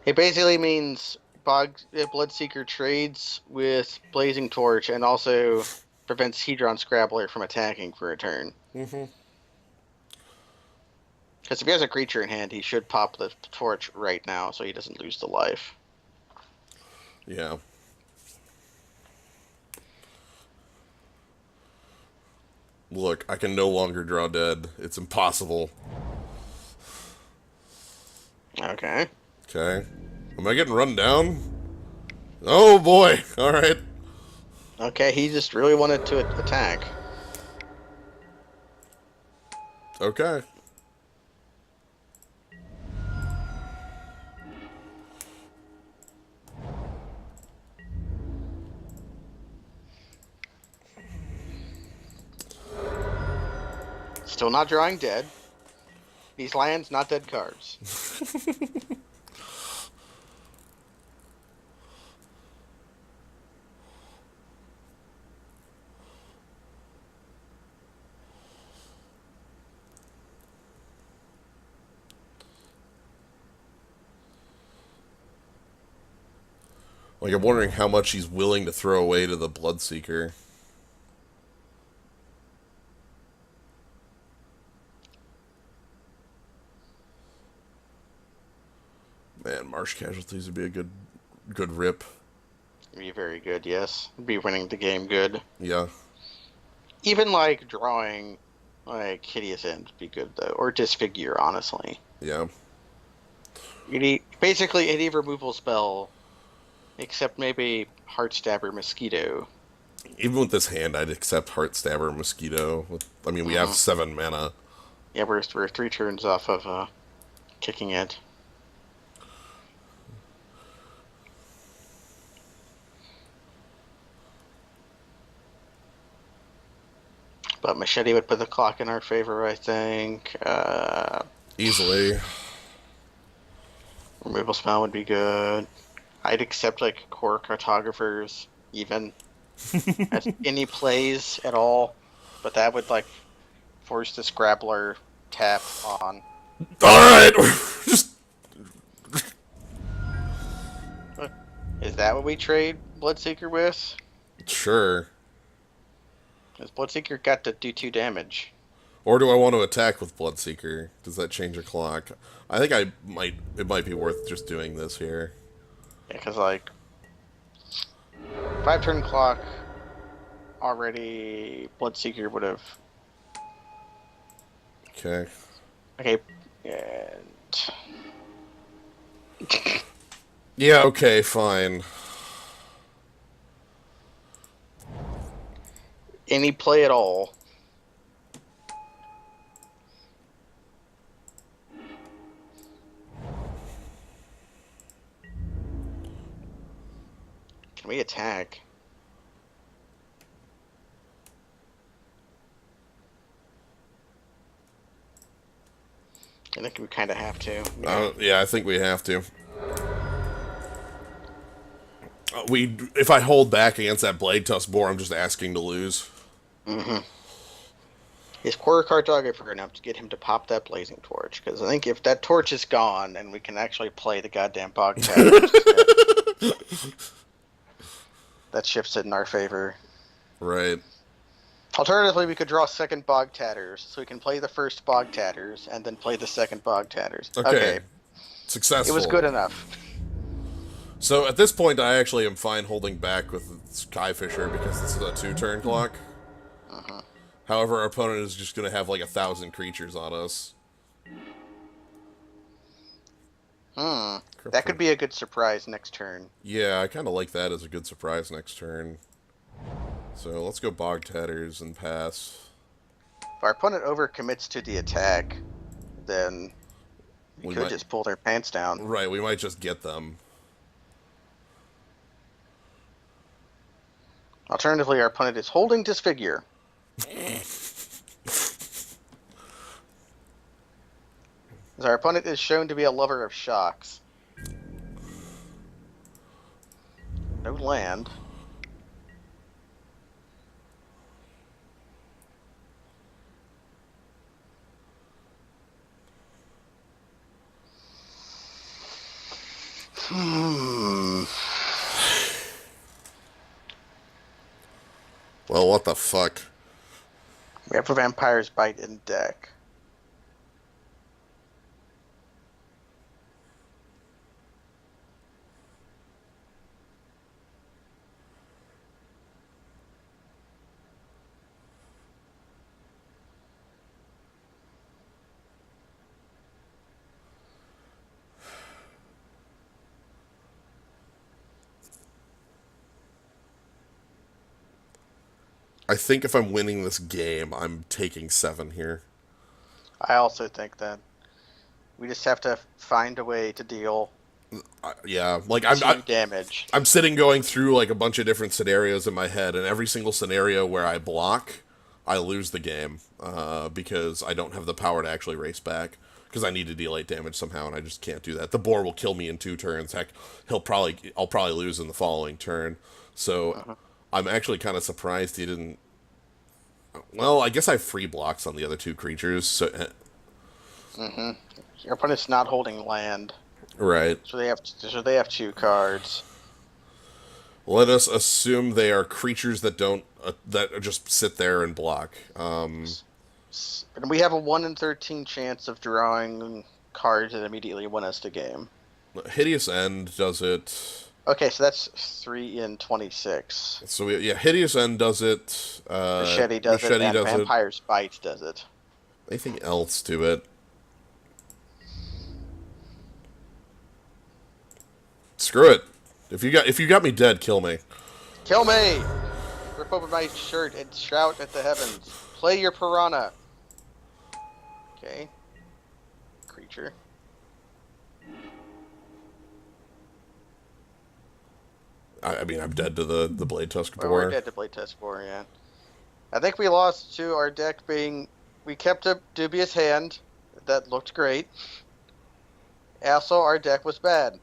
It basically means Bloodseeker trades with Blazing Torch and also prevents Hedron Scrabbler from attacking for a turn. Mm-hmm. Because if he has a creature in hand, he should pop the torch right now so he doesn't lose the life. Yeah. Look, I can no longer draw dead. It's impossible. Okay. Okay. Am I getting run down? Oh boy! Alright. Okay, he just really wanted to attack. Okay. Still not drawing dead. These lands, not dead cards. Like, I'm wondering how much he's willing to throw away to the Bloodseeker. Man, Marsh Casualties would be a good rip. Be very good, yes. Be winning the game good. Yeah. Even, like, drawing, like, Hideous End would be good, though. Or Disfigure, honestly. Yeah. Basically, any removal spell, except maybe Heartstabber Mosquito. Even with this hand, I'd accept Heartstabber Mosquito. I mean, we have 7 mana. Yeah, we're 3 turns off of kicking it. But Machete would put the clock in our favor, I think. Easily. Removal spell would be good. I'd accept, like, Core Cartographers, even. As any plays at all. But that would, like, force the Scrabbler tap on. Alright! Just. Is that what we trade Bloodseeker with? Sure. His Bloodseeker got to do 2 damage. Or do I want to attack with Bloodseeker? Does that change a clock? I think it might be worth just doing this here. Yeah, because, like, 5-turn clock already, Bloodseeker would have. Okay. Okay, and. Yeah, okay, fine. Any play at all. Can we attack? I think we kind of have to. Yeah, I think we have to. If I hold back against that Blade Tusk Boar, I'm just asking to lose. Mm-hmm. Is Quarter Cartographer enough to get him to pop that Blazing Torch? Because I think if that torch is gone and we can actually play the goddamn Bog Tatters, that shifts it in our favor. Right. Alternatively, we could draw second Bog Tatters, so we can play the first Bog Tatters and then play the second Bog Tatters. Okay. Successful. It was good enough. So at this point, I actually am fine holding back with Skyfisher because this is a 2-turn clock. Uh-huh. However, our opponent is just going to have like 1,000 creatures on us. That could be a good surprise next turn. Yeah, I kind of like that as a good surprise next turn. So let's go Bog Tatters and pass. If our opponent overcommits to the attack, then we could just pull their pants down. Right, we might just get them. Alternatively, our opponent is holding Disfigure. As our opponent is shown to be a lover of shocks. No land. Well, what the fuck? We have a Vampire's Bite in deck. I think if I'm winning this game, I'm taking 7 here. I also think that we just have to find a way to deal Yeah, like damage. I'm sitting going through like a bunch of different scenarios in my head, and every single scenario where I block, I lose the game because I don't have the power to actually race back because I need to deal 8 damage somehow, and I just can't do that. The boar will kill me in 2 turns. Heck, I'll probably lose in the following turn. So I'm actually kind of surprised he didn't. Well, I guess I have free blocks on the other 2 creatures. So. Your opponent's not holding land. Right. So they have 2 cards. Let us assume they are creatures that don't that just sit there and block. And we have a 1 in 13 chance of drawing cards that immediately win us the game. Hideous End does it. Okay, so that's 3 in 26. So Hideous End does it. Machete does it, and Vampire's Bite does it. Anything else to it? Screw it. If you got me dead, kill me. Kill me! Rip open my shirt and shout at the heavens. Play your piranha. Okay. Creature. I mean, I'm dead to the Blade Tusk Boar. We're dead to Blade Tusk Boar, yeah. I think we lost to our deck being... We kept a dubious hand. That looked great. Also, our deck was bad.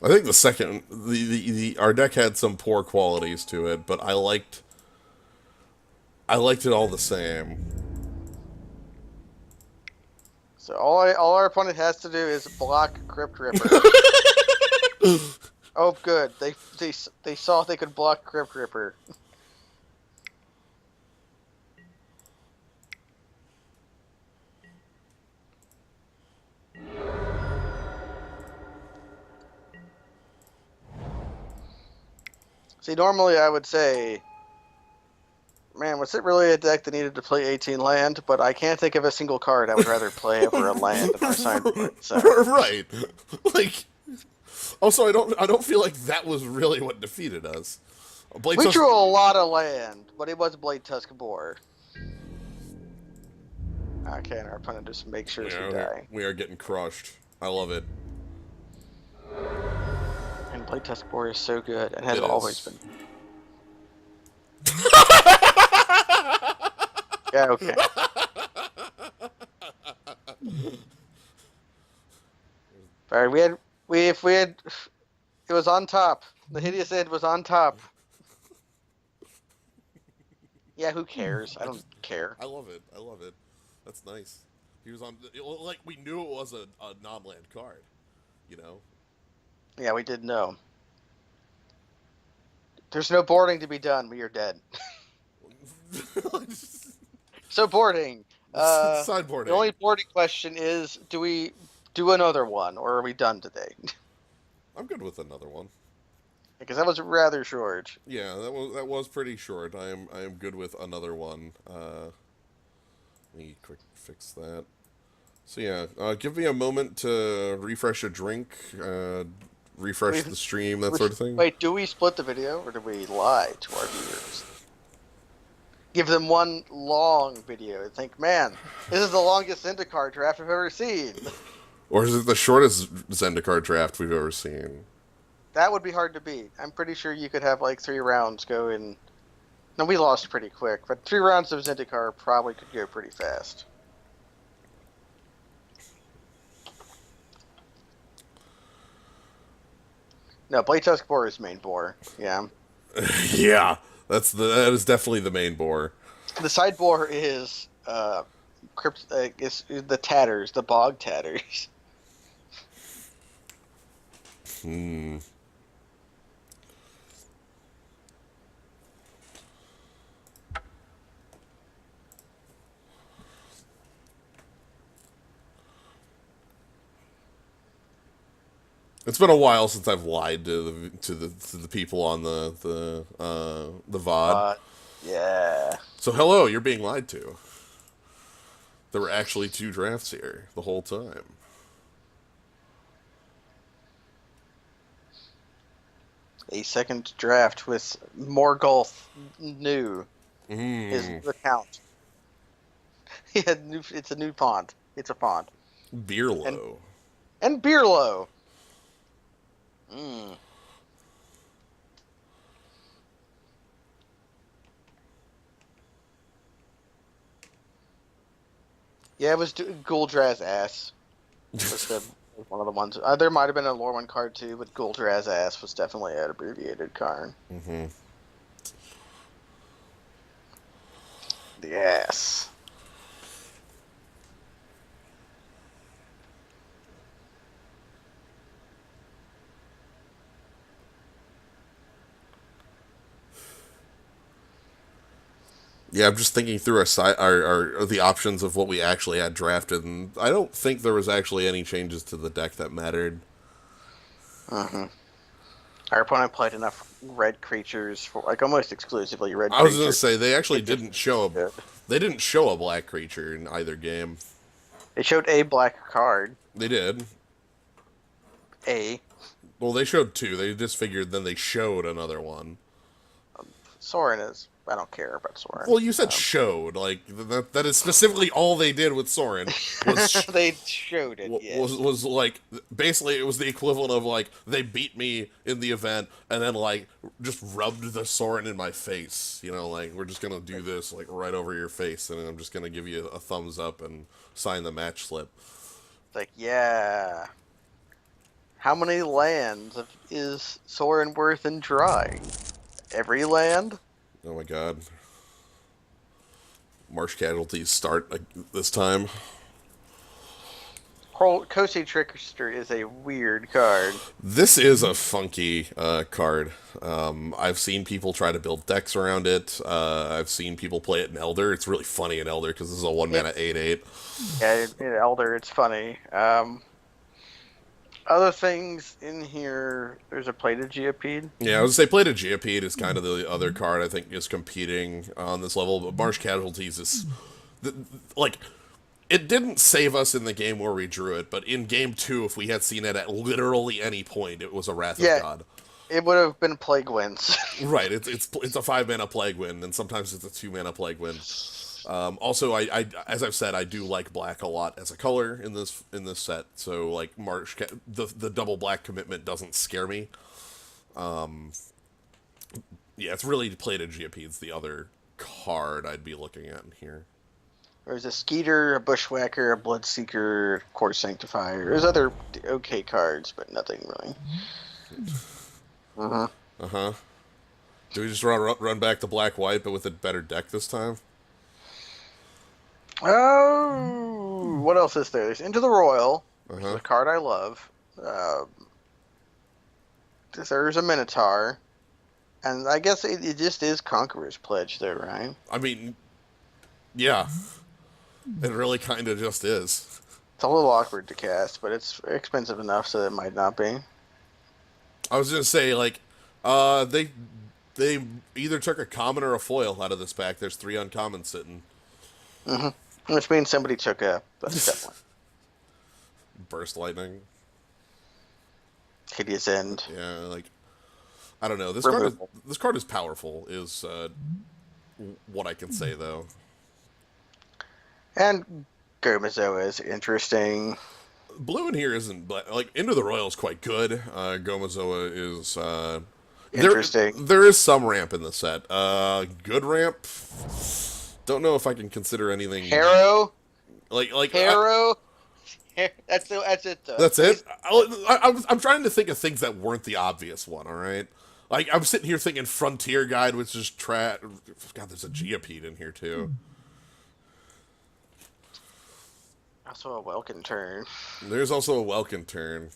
I think the second... our deck had some poor qualities to it, but I liked it all the same. So all our opponent has to do is block Crypt Ripper. Oh, good. They saw they could block Crypt Ripper. See, normally I would say, man, was it really a deck that needed to play 18 land? But I can't think of a single card I would rather play over a land in our sideboard. So Right. Like, also, I don't feel like that was really what defeated us. Blade we Tusk. drew a lot of land, but it was Blade Tusk Boar. Okay, and our opponent just makes sure we Yeah, die. we are getting crushed. I love it. And Blade Tusk Boar is so good and has It always is. been. Yeah, okay. All right, if we had, it was on top. The hideous end was on top. Yeah, who cares? I don't care. I love it. I love it. That's nice. He was on. Like, we knew it was a non-land card. You know. Yeah, we did know. There's no boarding to be done. We are dead. So boarding. The Sideboarding. only boarding question is: do we do another one, or are we done today? I'm good with another one. Because that was rather short. Yeah, that was pretty short. I am good with another one. Let me quick fix that. So yeah, give me a moment to refresh a drink, refresh the stream, that sort of thing. Wait, do we split the video, or do we lie to our viewers? Give them one long video and think, man, this is the longest Zendikar draft I've ever seen. Or is it the shortest Zendikar draft we've ever seen? That would be hard to beat. I'm pretty sure you could have like 3 rounds go in. No, we lost pretty quick, but 3 rounds of Zendikar probably could go pretty fast. No, Blade Tusk Boar is main boar. Yeah. Yeah, that is definitely the main bore. The side boar is is the tatters, the bog tatters. Hmm. It's been a while since I've lied to the people on the VOD. Yeah. So hello, you're being lied to. There were actually 2 drafts here the whole time. A second draft with more golf new is the count. Yeah, it's a new pond. It's a pond. Beerlow. And Beerlow. Mm. Yeah, it was Gul'Draz's ass. Was one of the ones. There might have been a lore one card too, but Gul'Draz's ass was definitely an abbreviated card. Mm-hmm. The ass. Yeah, I'm just thinking through the options of what we actually had drafted, and I don't think there was actually any changes to the deck that mattered. Mm-hmm. Our opponent played enough red creatures for like almost exclusively red. I was creatures. gonna say they actually didn't show a black creature in either game. They showed a black card. They did. A. Well, they showed 2. They disfigured, then they showed another one. Sorin is. I don't care about Sorin. Well, you said showed. Like that is specifically all they did with Sorin. Was they showed it. Yes. was like basically it was the equivalent of like they beat me in the event and then like just rubbed the Sorin in my face. You know, like we're just gonna do this like right over your face, and I'm just gonna give you a thumbs up and sign the match slip. It's like, yeah. How many lands is Sorin worth in drawing? Every land? Oh my god. Marsh casualties start this time. Kosei Trickster is a weird card. This is a funky card. I've seen people try to build decks around it. I've seen people play it in Elder. It's really funny in Elder because this is a 1 mana 8/8. Yeah, in Elder, it's funny. Other things in here, there's a plated Geopede. Yeah, I would say Plated Geopede is kind of the other card I think is competing on this level, but Marsh Casualties is like it didn't save us in the game where we drew it, but in game 2, if we had seen it at literally any point, it was a Wrath of Yeah, God. it would have been Plague Winds. Right, it's a 5 mana Plague Wind, and sometimes it's a 2 mana Plague Wind. Also, I as I've said, I do like black a lot as a color in this set. So like the double black commitment doesn't scare me. Yeah, it's really Plated Geopede's the other card I'd be looking at in here. There's a Skeeter, a Bushwhacker, a Bloodseeker, Core Sanctifier. There's other okay cards, but nothing really. Uh-huh. Uh huh. Do we just run back to black white, but with a better deck this time? Oh, what else is there? There's Into the Royal, Uh which is huh. a card I love. There's a Minotaur, and I guess it just is Conqueror's Pledge there, right? I mean, yeah, it really kind of just is. It's a little awkward to cast, but it's expensive enough so it might not be. I was gonna say like, they either took a common or a foil out of this pack. There's 3 uncommons sitting. Which means somebody took a step one. Burst lightning. Hideous End. Yeah, like I don't know. Removal. This card is powerful. Is what I can say though. And Gomazoa is interesting. Blue in here isn't like Into the Royal is quite good. Gomazoa is Interesting. There is some ramp in the set. Good ramp. Don't know if I can consider anything Harrow. like Harrow. That's it though. that's it. I'm trying to think of things that weren't the obvious one. All right, like I'm sitting here thinking Frontier Guide, which is God. There's a Geopede in here too. Also a Welkin turn. There's also a Welkin turn.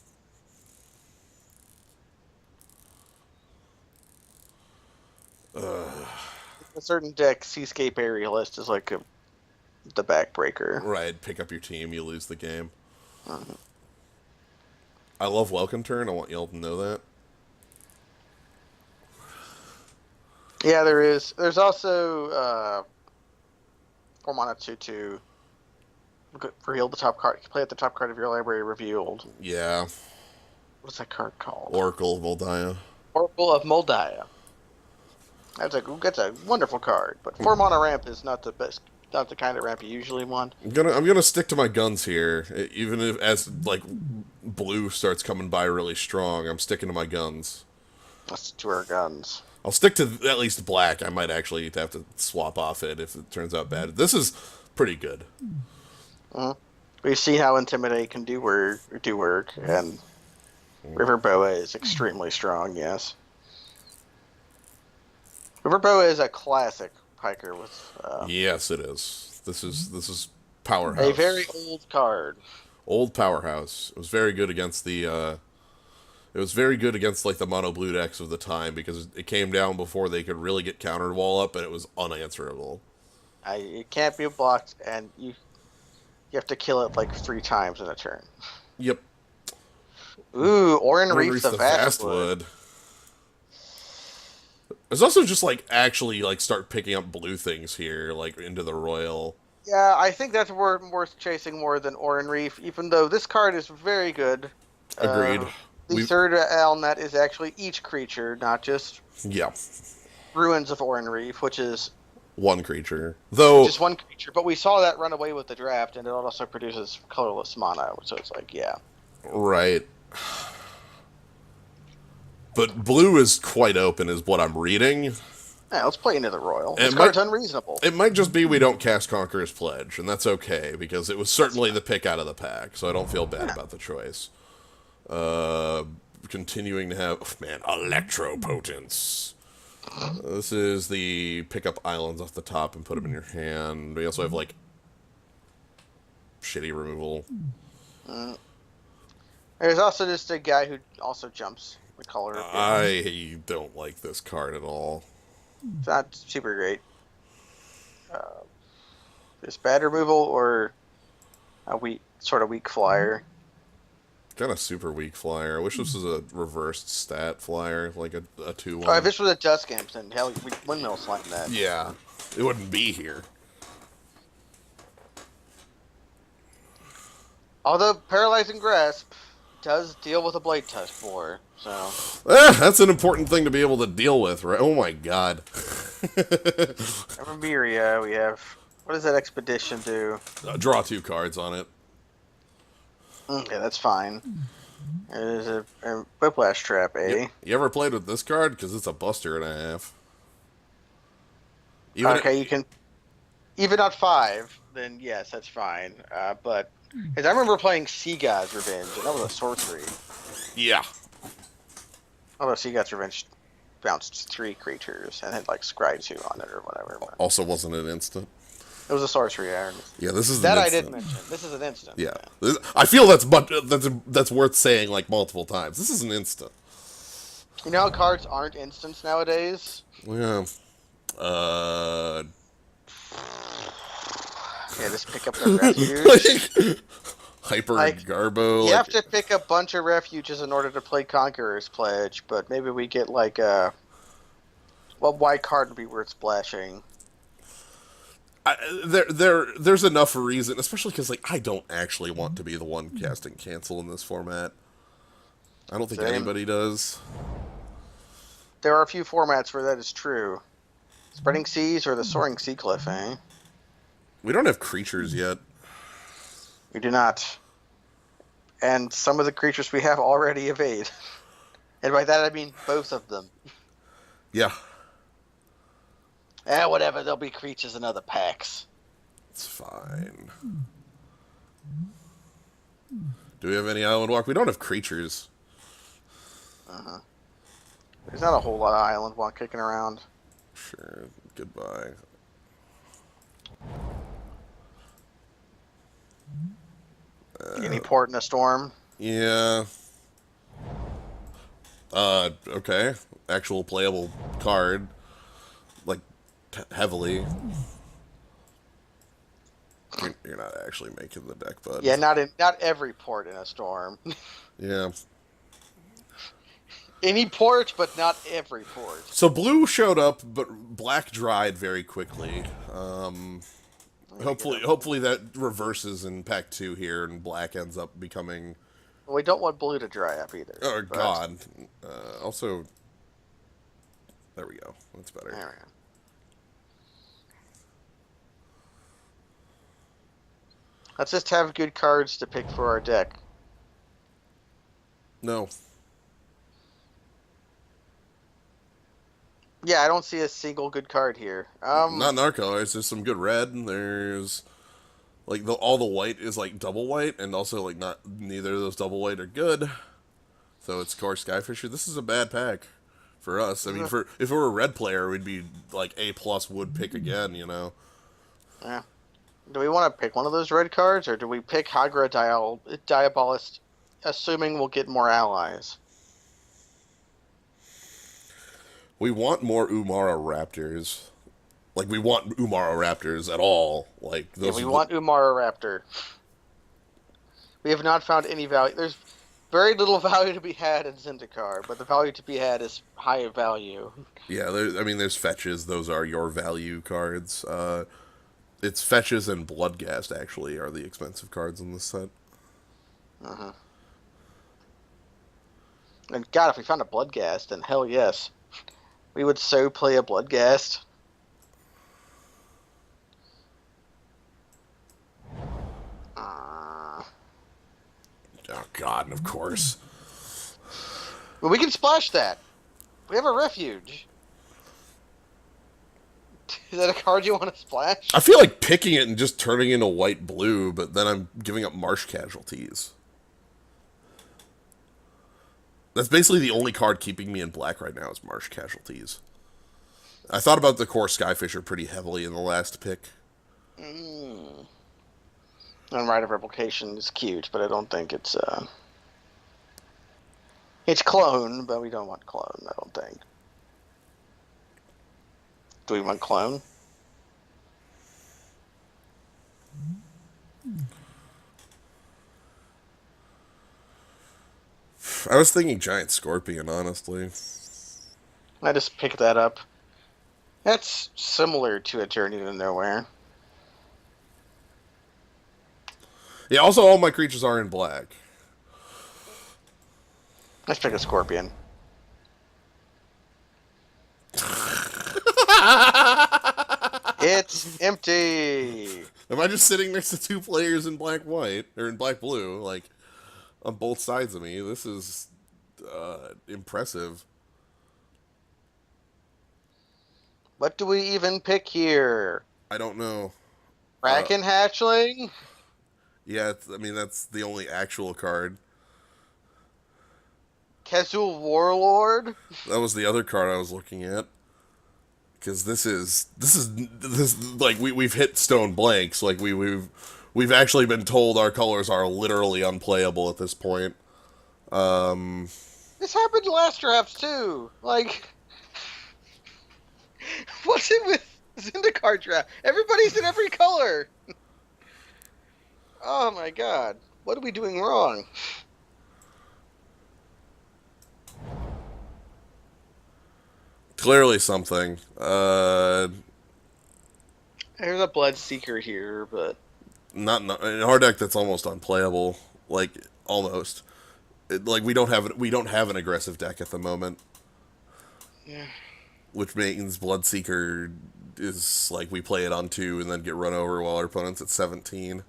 A certain deck, Seascape Aerialist is like the backbreaker. Right, pick up your team, you lose the game. Uh-huh. I love Welcome Turn. I want y'all to know that. Yeah, there is. There's also 4-mana 2/2. Reveal the top card. Play at the top card of your library revealed. Yeah. What's that card called? Oracle of Moldiah. Oracle of Moldiah. That's a wonderful card, but 4-mana ramp is not the best. Not the kind of ramp you usually want. I'm gonna stick to my guns here, even if as like blue starts coming by really strong. I'm sticking to my guns. Let's do our guns. I'll stick to at least black. I might actually have to swap off it if it turns out bad. This is pretty good. We see how Intimidate can do work, and River Boa is extremely strong. Yes, River Boa is a classic piker with. Yes, it is. This is powerhouse. A very old card. Old powerhouse. It was very good against the. It was very good against like the mono blue decks of the time because it came down before they could really get countered wall up, and it was unanswerable. It can't be blocked, and you have to kill it like 3 times in a turn. Yep. Ooh, Orin Reef Reef the Vastwood. There's also just like actually like start picking up blue things here, like into the Royal. Yeah, I think that's worth chasing more than Orin Reef, even though this card is very good. Agreed. The third Alnet is actually each creature, not just Yeah. Ruins of Orin Reef, which is One creature. Though just one creature. But we saw that run away with the draft, and it also produces colorless mana, so it's like, yeah. right. But blue is quite open is what I'm reading. Yeah, let's play into the Royal. This It card's might- unreasonable. It might just be we don't cast Conqueror's Pledge, and that's okay, because it was certainly the pick out of the pack, so I don't feel bad about the choice. Continuing to have, Electropotence. This is the pick up islands off the top and put them in your hand. We also have, like, shitty removal. There's also just a guy who also jumps the color. I don't like this card at all. It's not super great. There's bad removal or a weak flyer. Kind of super weak flyer. I wish this was a reversed stat flyer, like a All right, if 2-1. this was a Dusk Imp, then hell, we windmill slam that. Yeah, it wouldn't be here. Although Paralyzing Grasp does deal with a Blade Tusk more, so. That's an important thing to be able to deal with, right? Oh my god. Reveria, we have. What does that Expedition do? Draw 2 cards on it. Okay, that's fine. There's a Whiplash Trap, eh? You ever played with this card? Because it's a buster and a half. Okay, you can. Even at 5, then yes, that's fine. But. Because I remember playing Sea God's Revenge, and that was a sorcery. Yeah. Although Sea God's Revenge bounced 3 creatures and had like Scry 2 on it or whatever. But Also wasn't an instant. it was a sorcery, Aaron. Yeah, this is that an I instant. did mention. This is an instant. Yeah. I feel that's worth saying like multiple times. This is an instant. You know how cards aren't instants nowadays? Yeah. Yeah, just pick up the refuge. Hyper Like, Garbo. You have to pick a bunch of refuges in order to play Conqueror's Pledge, but maybe we get like a. What white card would be worth splashing? There's enough reason, especially because like I don't actually want to be the one casting cancel in this format. I don't think anybody does. There are a few formats where that is true. Spreading Seas or the Soaring Sea Cliff, eh? We don't have creatures yet. We do not. And some of the creatures we have already evade. And by that I mean both of them. Yeah. Whatever, there'll be creatures in other packs. It's fine. Do we have any Island Walk? We don't have creatures. There's not a whole lot of Island Walk kicking around. Sure. Goodbye. Any port in a storm? Yeah. Okay. Actual playable card. Like, heavily. You're not actually making the deck, bud. Yeah, not every port in a storm. Yeah. Any port, but not every port. So blue showed up, but black dried very quickly. Hopefully that reverses in pack 2 here, and black ends up becoming. Well, we don't want blue to dry up either. Oh God. Also, there we go. That's better. There we go. Let's just have good cards to pick for our deck. No. Yeah, I don't see a single good card here. Not in our colors. There's some good red. And there's like all the white is like double white, and also like not neither of those double white are good. So it's Core Skyfisher. This is a bad pack for us. I mean, if we were a red player, we'd be like A+ would pick again. You know. Yeah. Do we want to pick one of those red cards, or do we pick Hagra Diabolist, assuming we'll get more allies? We want more Umara Raptors. Like, we want Umara Raptors at all. Like, those Yeah, we want Umara Raptor. We have not found any value. There's very little value to be had in Zendikar, but the value to be had is high value. Yeah, there's fetches. Those are your value cards. It's fetches and Bloodghast, actually, are the expensive cards in this set. Uh-huh. And God, if we found a Bloodghast, then hell yes. We would so play a Bloodghast. Oh God, and of course. Well, we can splash that. We have a refuge. Is that a card you want to splash? I feel like picking it and just turning into white-blue, but then I'm giving up Marsh Casualties. That's basically the only card keeping me in black right now is Marsh Casualties. I thought about the Core Skyfisher pretty heavily in the last pick. And Rite of Replication is cute, but I don't think it's it's clone, but we don't want clone, I don't think. Do we want clone? I was thinking giant scorpion, honestly. I just picked that up. That's similar to a Journey to Nowhere. Yeah, also all my creatures are in black. Let's pick a Scorpion. It's empty. Am I just sitting next to two players in black white or in black blue, like on both sides of me? This is impressive. What do we even pick here? I don't know. Uh, Kraken Hatchling? yeah, I mean that's the only actual card. Kezul Warlord? That was the other card I was looking at. Because this like we've hit stone blanks. Like we've actually been told our colors are literally unplayable at this point. This happened last drafts too. Like, what's it with Zendikar draft? Everybody's in every color. Oh my god. What are we doing wrong? Clearly something. There's a Bloodseeker here, but Not in our deck that's almost unplayable. Like almost. Like we don't have an aggressive deck at the moment, yeah. which means Bloodseeker is like we play it on 2 and then get run over while our opponent's at 17.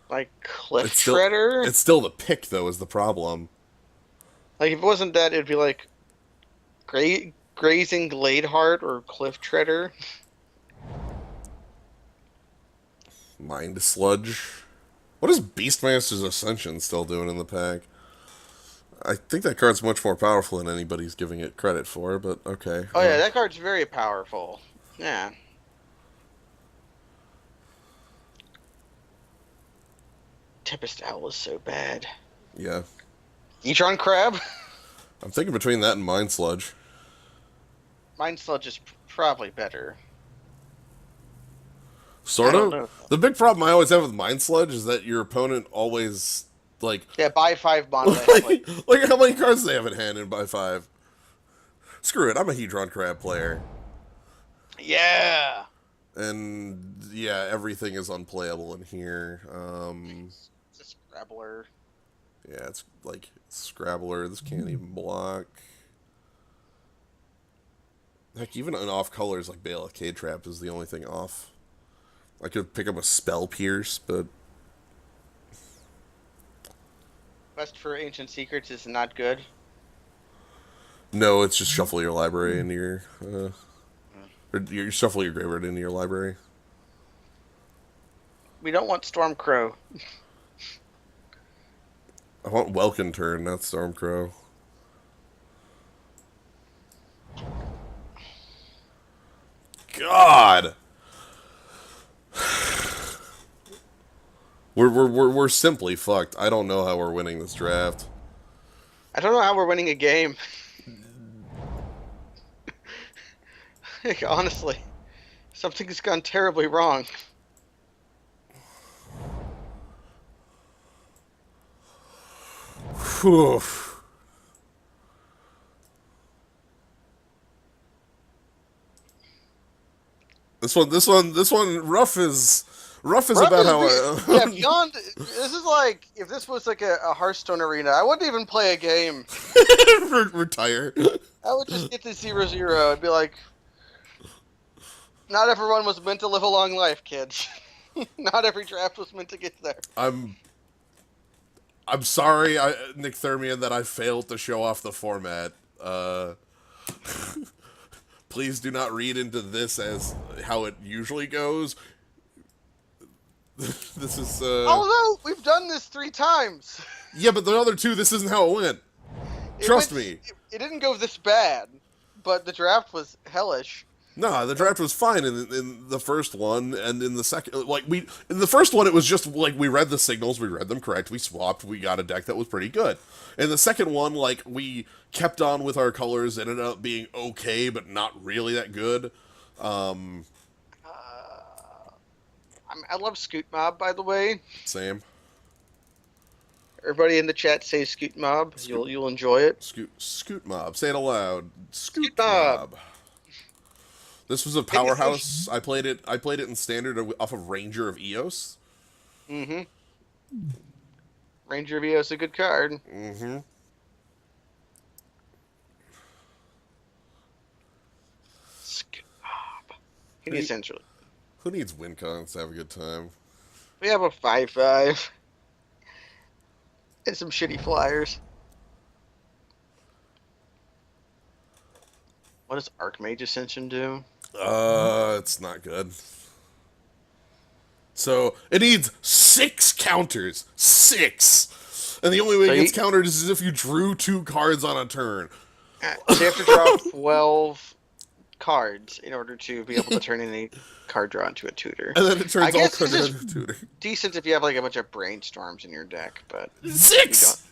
Like Cliff It's still Shredder? it's still the pick though is the problem. Like, if it wasn't that, it'd be like Grazing Gladeheart or Cliff Treader. Mind Sludge. What is Beastmaster's Ascension still doing in the pack? I think that card's much more powerful than anybody's giving it credit for, but okay. Oh yeah, that card's very powerful. Yeah. Tempest Owl is so bad. Yeah. Etron Crab? I'm thinking between that and Mind Sludge. Mind Sludge is probably better. Sort I don't of. know. The big problem I always have with Mind Sludge is that your opponent always, like... Yeah, buy 5 Monolith. like, how many cards do they have in hand and buy 5? Screw it, I'm a Hedron Crab player. Yeah. And, yeah, everything is unplayable in here. It's a Scrabbler. Yeah, it's like Scrabbler. This can't even block. Heck, even an off colors like Bala K-Trap is the only thing off. I could pick up a Spell Pierce, but Quest for Ancient Secrets is not good. no, it's just shuffle your library into your, or you shuffle your graveyard into your library. We don't want Stormcrow. I want Welkin turn, not Stormcrow. God, we're simply fucked. I don't know how we're winning this draft. I don't know how we're winning a game. Like, honestly, something's gone terribly wrong. Whew. This one. Rough is about how. Yeah, beyond. This is like if this was like a Hearthstone arena, I wouldn't even play a game. Retire. I would just get to 0-0. I'd be like, not everyone was meant to live a long life, kids. Not every draft was meant to get there. I'm sorry, Nick Thermian, that I failed to show off the format. Please do not read into this as how it usually goes. This is. Although we've done this 3 times. Yeah, but the other 2, this isn't how it went. Trust me. It didn't go this bad, but the draft was hellish. Nah, the draft was fine in the first one, and in the second, like in the first one, it was just like we read the signals, we read them correct, we swapped, we got a deck that was pretty good. In the second one, like we kept on with our colors, it ended up being okay, but not really that good. I love Scoot Mob, by the way. Same. Everybody in the chat say Scoot Mob. Scoot, You'll enjoy it. Scoot Mob. Say it aloud. Scoot Scoot Mob. Mob. This was a Hit me some. powerhouse. I played it. I played it in standard off of Ranger of Eos. Mm-hmm. Ranger VO is a good card. Mm-hmm. Scoot Mob. He needs central. Who needs win cons to have a good time? We have a 5/5 and some shitty flyers. What does Archmage Ascension do? It's not good. So it needs 6 counters. 6! And the only way So it gets countered is if you drew 2 cards on a turn. so you have to draw 12 cards in order to be able to turn any card draw into a tutor. And then it turns I all guess cards this into a is tutor. decent if you have like a bunch of brainstorms in your deck, but 6!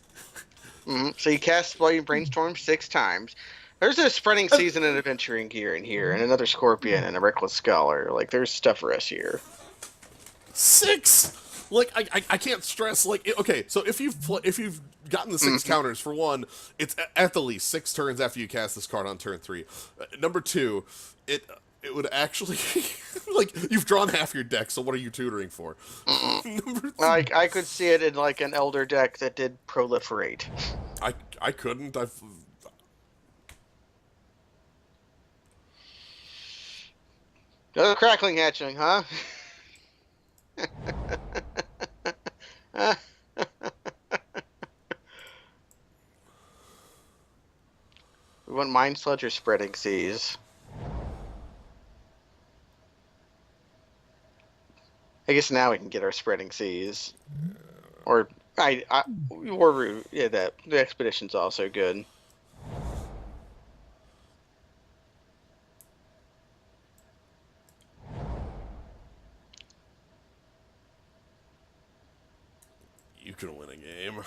So you cast while you brainstorm 6 times. There's a spreading season and adventuring here and here, and another scorpion and a reckless scholar. Like there's stuff for us here. 6! Like I can't stress okay, so if you've gotten the 6 counters, for one, it's at the least 6 turns after you cast this card on turn 3. Number 2, it would actually like you've drawn half your deck, so what are you tutoring for? Like I could see it in like an elder deck that did proliferate. I couldn't. Another crackling hatchling, huh? We want Mind Sludge or Spreading Seas. I guess now we can get our Spreading Seas. Or yeah, the Expedition's also good. You can win a game.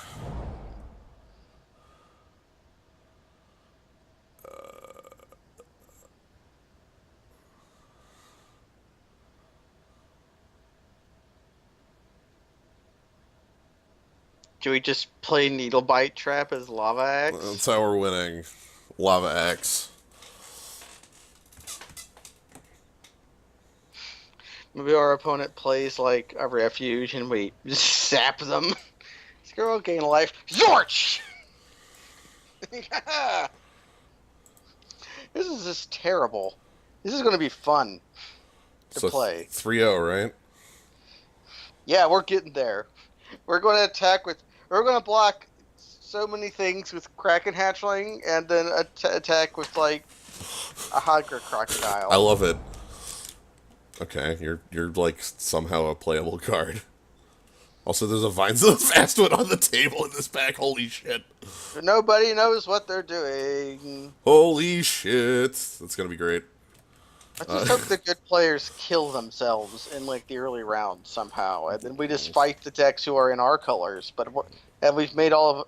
Do we just play Needlebite Trap as Lava Axe? That's how we're winning. Lava Axe. Maybe our opponent plays like a refuge and we just sap them. Squirrel gain life. Zorch! This is just terrible. This is going to be fun to play. 3-0, right? Yeah, we're getting there. We're going to attack with... We're going to block so many things with Kraken Hatchling and then attack with, like, a Hodger Crocodile. I love it. Okay, you're like somehow a playable card. Also, there's a Vines of the Fast One on the table in this pack. Holy shit. Nobody knows what they're doing. Holy shit. That's gonna be great. I just hope the good players kill themselves in like the early rounds somehow, and then we just fight the decks who are in our colors. But and we've made all of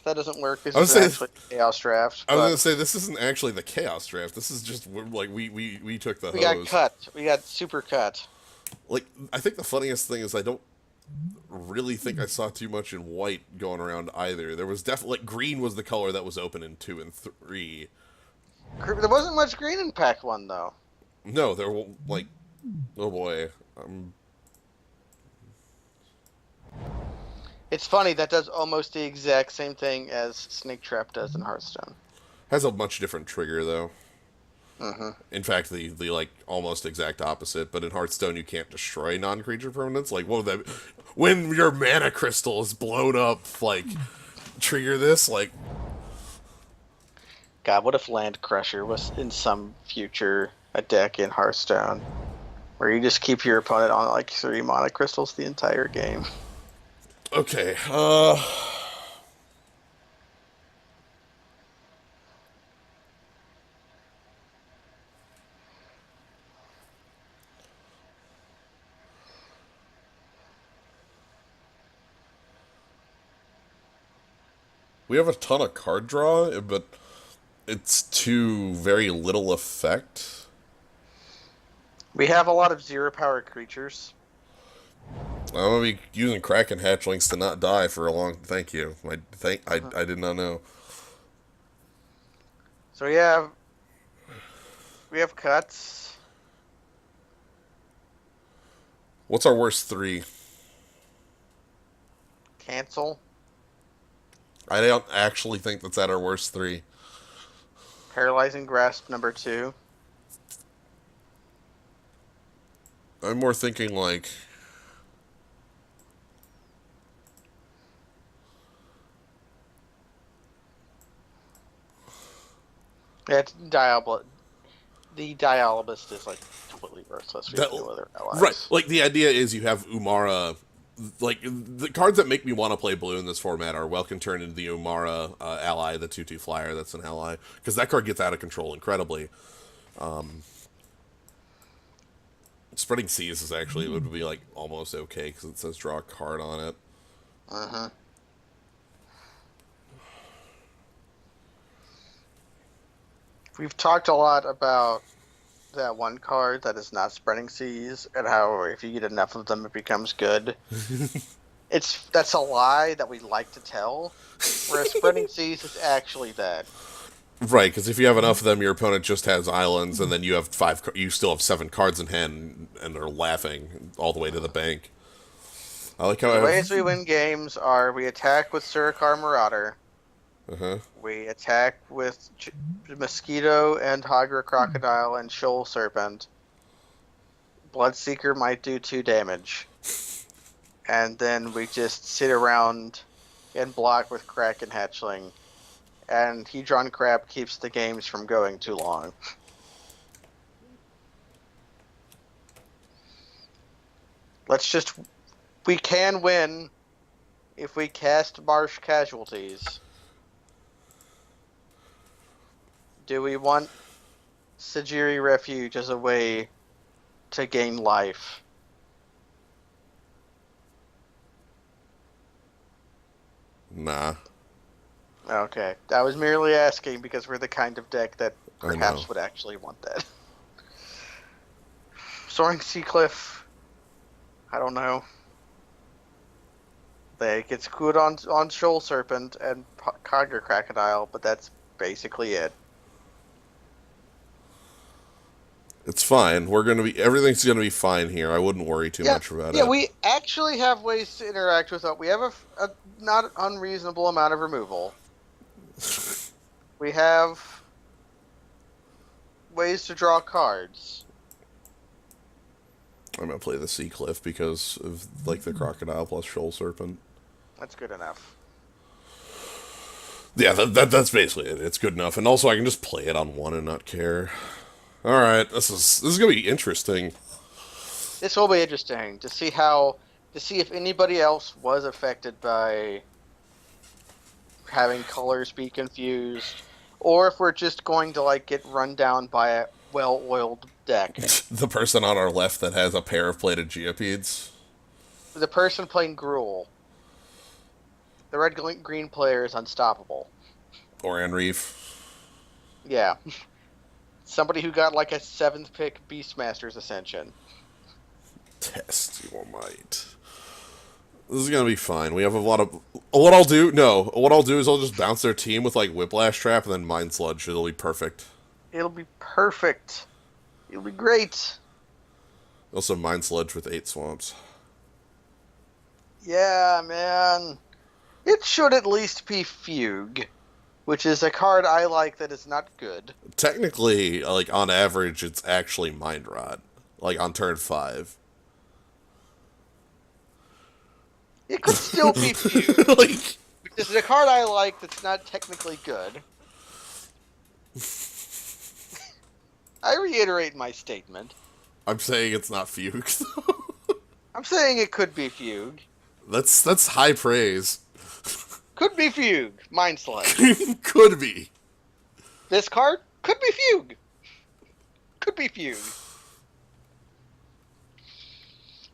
that doesn't work. This is actually Chaos Draft. I was gonna say this isn't actually the Chaos Draft. This is just like we took the hose. We got cut. We got super cut. Like I think the funniest thing is I don't really think I saw too much in white going around either. There was definitely like green was the color that was open in 2 and 3. There wasn't much green in pack 1 though. No, there were like, oh boy. It's funny that does almost the exact same thing as Snake Trap does in Hearthstone. Has a much different trigger though. Mm-hmm. In fact, the like almost exact opposite. But in Hearthstone, you can't destroy non-creature permanents. Like, what would that? When your mana crystal is blown up, like, trigger this? Like, God, what if Land Crusher was in some future a deck in Hearthstone, where you just keep your opponent on like 3 mana crystals the entire game? Okay. We have a ton of card draw, but it's to very little effect. We have a lot of 0 power creatures. I'm gonna be using Kraken hatchlings to not die for a long. Thank you. I did not know. So we have cuts. What's our worst three? Cancel. I don't actually think that's at our worst three. Paralyzing grasp number 2. I'm more thinking like Yeah, it's Diablo. The Diabolist is like completely worthless. We have that. no other Right, allies. like the idea is you have Umara. Like the cards that make me want to play blue in this format are Welkin turned into the Umara ally, the 2/2 flyer. That's an ally because that card gets out of control incredibly. Spreading Seas is actually would be like almost okay because it says draw a card on it. Uh-huh. We've talked a lot about that one card that is not spreading seas and how if you get enough of them it becomes good. That's a lie that we like to tell. Whereas spreading seas is actually that. Right, because if you have enough of them, your opponent just has islands, and then you have you still have 7 cards in hand, and they're laughing all the way to the bank. I like how So I the have. ways we win games are we attack with Surikar Marauder, Uh huh. we attack with Mosquito and Hydra Crocodile and Shoal Serpent. Bloodseeker might do 2 damage. And then we just sit around and block with Kraken Hatchling. And Hedron Crab keeps the games from going too long. We can win if we cast Marsh Casualties. Do we want Sajiri Refuge as a way to gain life? Nah, Okay, I was merely asking because we're the kind of deck that I know. perhaps would actually want that. Soaring Sea Cliff, I don't know. They gets good on Shoal Serpent and Cogger Crocodile, but that's basically it. It's fine. Everything's gonna be fine here. I wouldn't worry too Yeah, much about yeah, it. we actually have ways to interact with it. We have a not unreasonable amount of removal. We have ways to draw cards. I'm gonna play the Sea Cliff because of like the crocodile plus Shoal Serpent. That's good enough. Yeah, that's basically it. It's good enough, and also I can just play it on one and not care. All right, this is gonna be interesting. This will be interesting to see if anybody else was affected by having colors be confused, or if we're just going to like get run down by a well-oiled deck. The person on our left that has a pair of plated Geopedes. The person playing Gruul, the red-green player is unstoppable. Or Enreef. Yeah, somebody who got like a 7th pick Beastmaster's Ascension. Test your might. This is gonna be fine. We have a lot of. What I'll do? No. What I'll do is I'll just bounce their team with like Whiplash Trap and then Mind Sludge. It'll be perfect. It'll be perfect. It'll be great. Also, Mind Sludge with 8 swamps. Yeah, man. It should at least be Fugue, which is a card I like that is not good. Technically, like on average, it's actually Mind Rot. Like on turn 5. It could still be Fugue, Like, which is a card I like that's not technically good. I reiterate my statement. I'm saying it's not Fugue. I'm saying it could be Fugue. That's high praise. Could be Fugue. Mind Sludge. Could be. This card could be Fugue. Could be Fugue.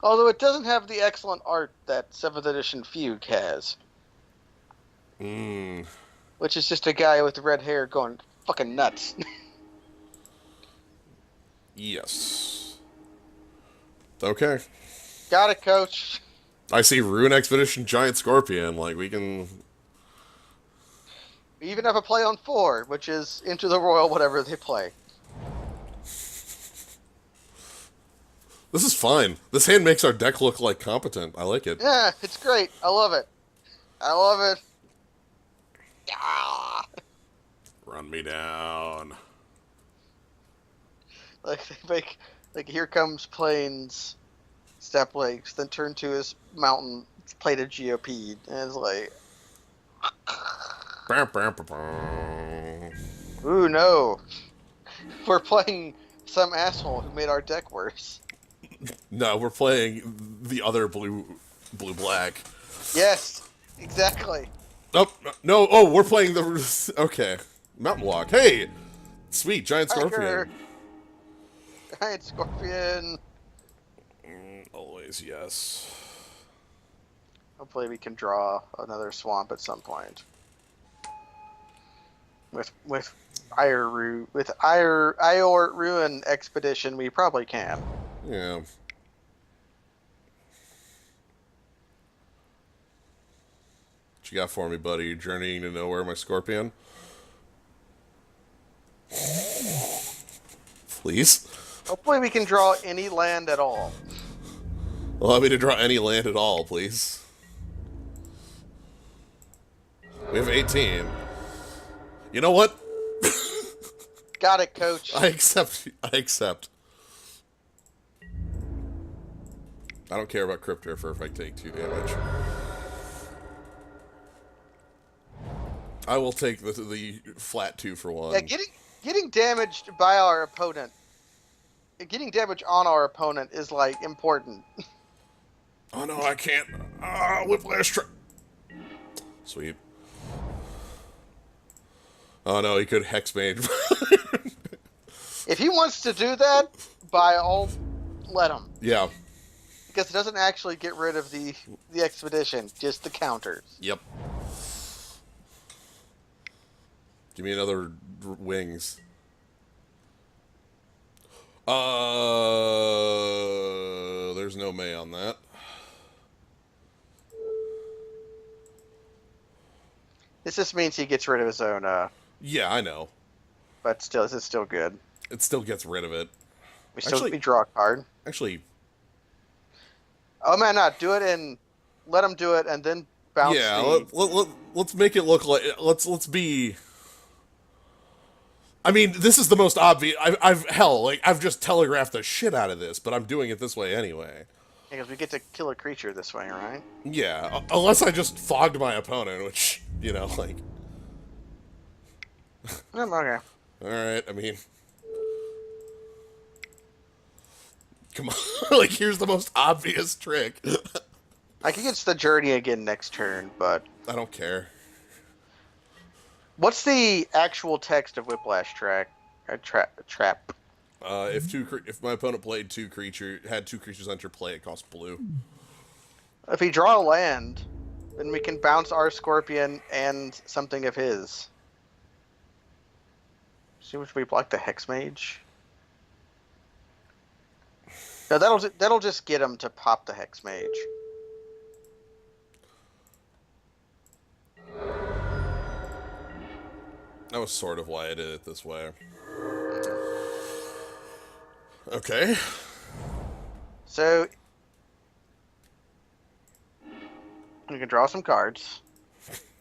Although it doesn't have the excellent art that 7th edition Fugue has. Mm. Which is just a guy with red hair going fucking nuts. Yes. Okay. Got it, coach. I see Ruin Expedition, Giant Scorpion. Like, we can. We even have a play on 4, which is Into the Royal, whatever they play. This is fine. This hand makes our deck look like competent. I like it. Yeah, it's great. I love it. I love it. Ah! Run me down. Like they make here comes plains, step lakes, then turn to his mountain, played a GOP, and it's like, ooh no, we're playing some asshole who made our deck worse. No, we're playing the other blue black. Yes, exactly. Oh no! Oh, we're playing the okay Mountain Walk. Hey, sweet giant Hiker, scorpion. giant scorpion. Always yes. Hopefully, we can draw another swamp at some point. With Ior Ruin Expedition, we probably can. Yeah. What you got for me, buddy? Journeying to nowhere, my scorpion. Please. Hopefully, we can draw any land at all. Allow me to draw any land at all, please. We have 18. You know what? Got it, coach. I accept. I accept. I don't care about Crypturfer if I take 2 damage. I will take the flat 2 for 1. Yeah, getting damaged by our opponent, getting damage on our opponent is like important. Oh no, I can't. Ah, whiplash trap. Sweet. Oh no, he could Hex Mage. If he wants to do that, by all, let him. Yeah. Because it doesn't actually get rid of the expedition, just the counters. Yep. Give me another wings. There's no May on that. This just means he gets rid of his own, Yeah, I know. but still, this is still good. It still gets rid of it. We draw a card. Actually, Oh man, not do it and let him do it, and then bounce. yeah. Let's make it look like let's be. I mean, this is the most obvious. I've just telegraphed the shit out of this, but I'm doing it this way anyway. Because we get to kill a creature this way, right? Yeah, unless I just fogged my opponent, which like. Okay. All right, I mean, come on, like here's the most obvious trick. I could get the journey again next turn, but I don't care. what's the actual text of Whiplash Trap? If my opponent played had 2 creatures enter play, it costs blue. If we draw a land, then we can bounce our Scorpion and something of his. See which we block the Hex Mage. No, that'll just get him to pop the Hex Mage. That was sort of why I did it this way. Okay. So we can draw some cards.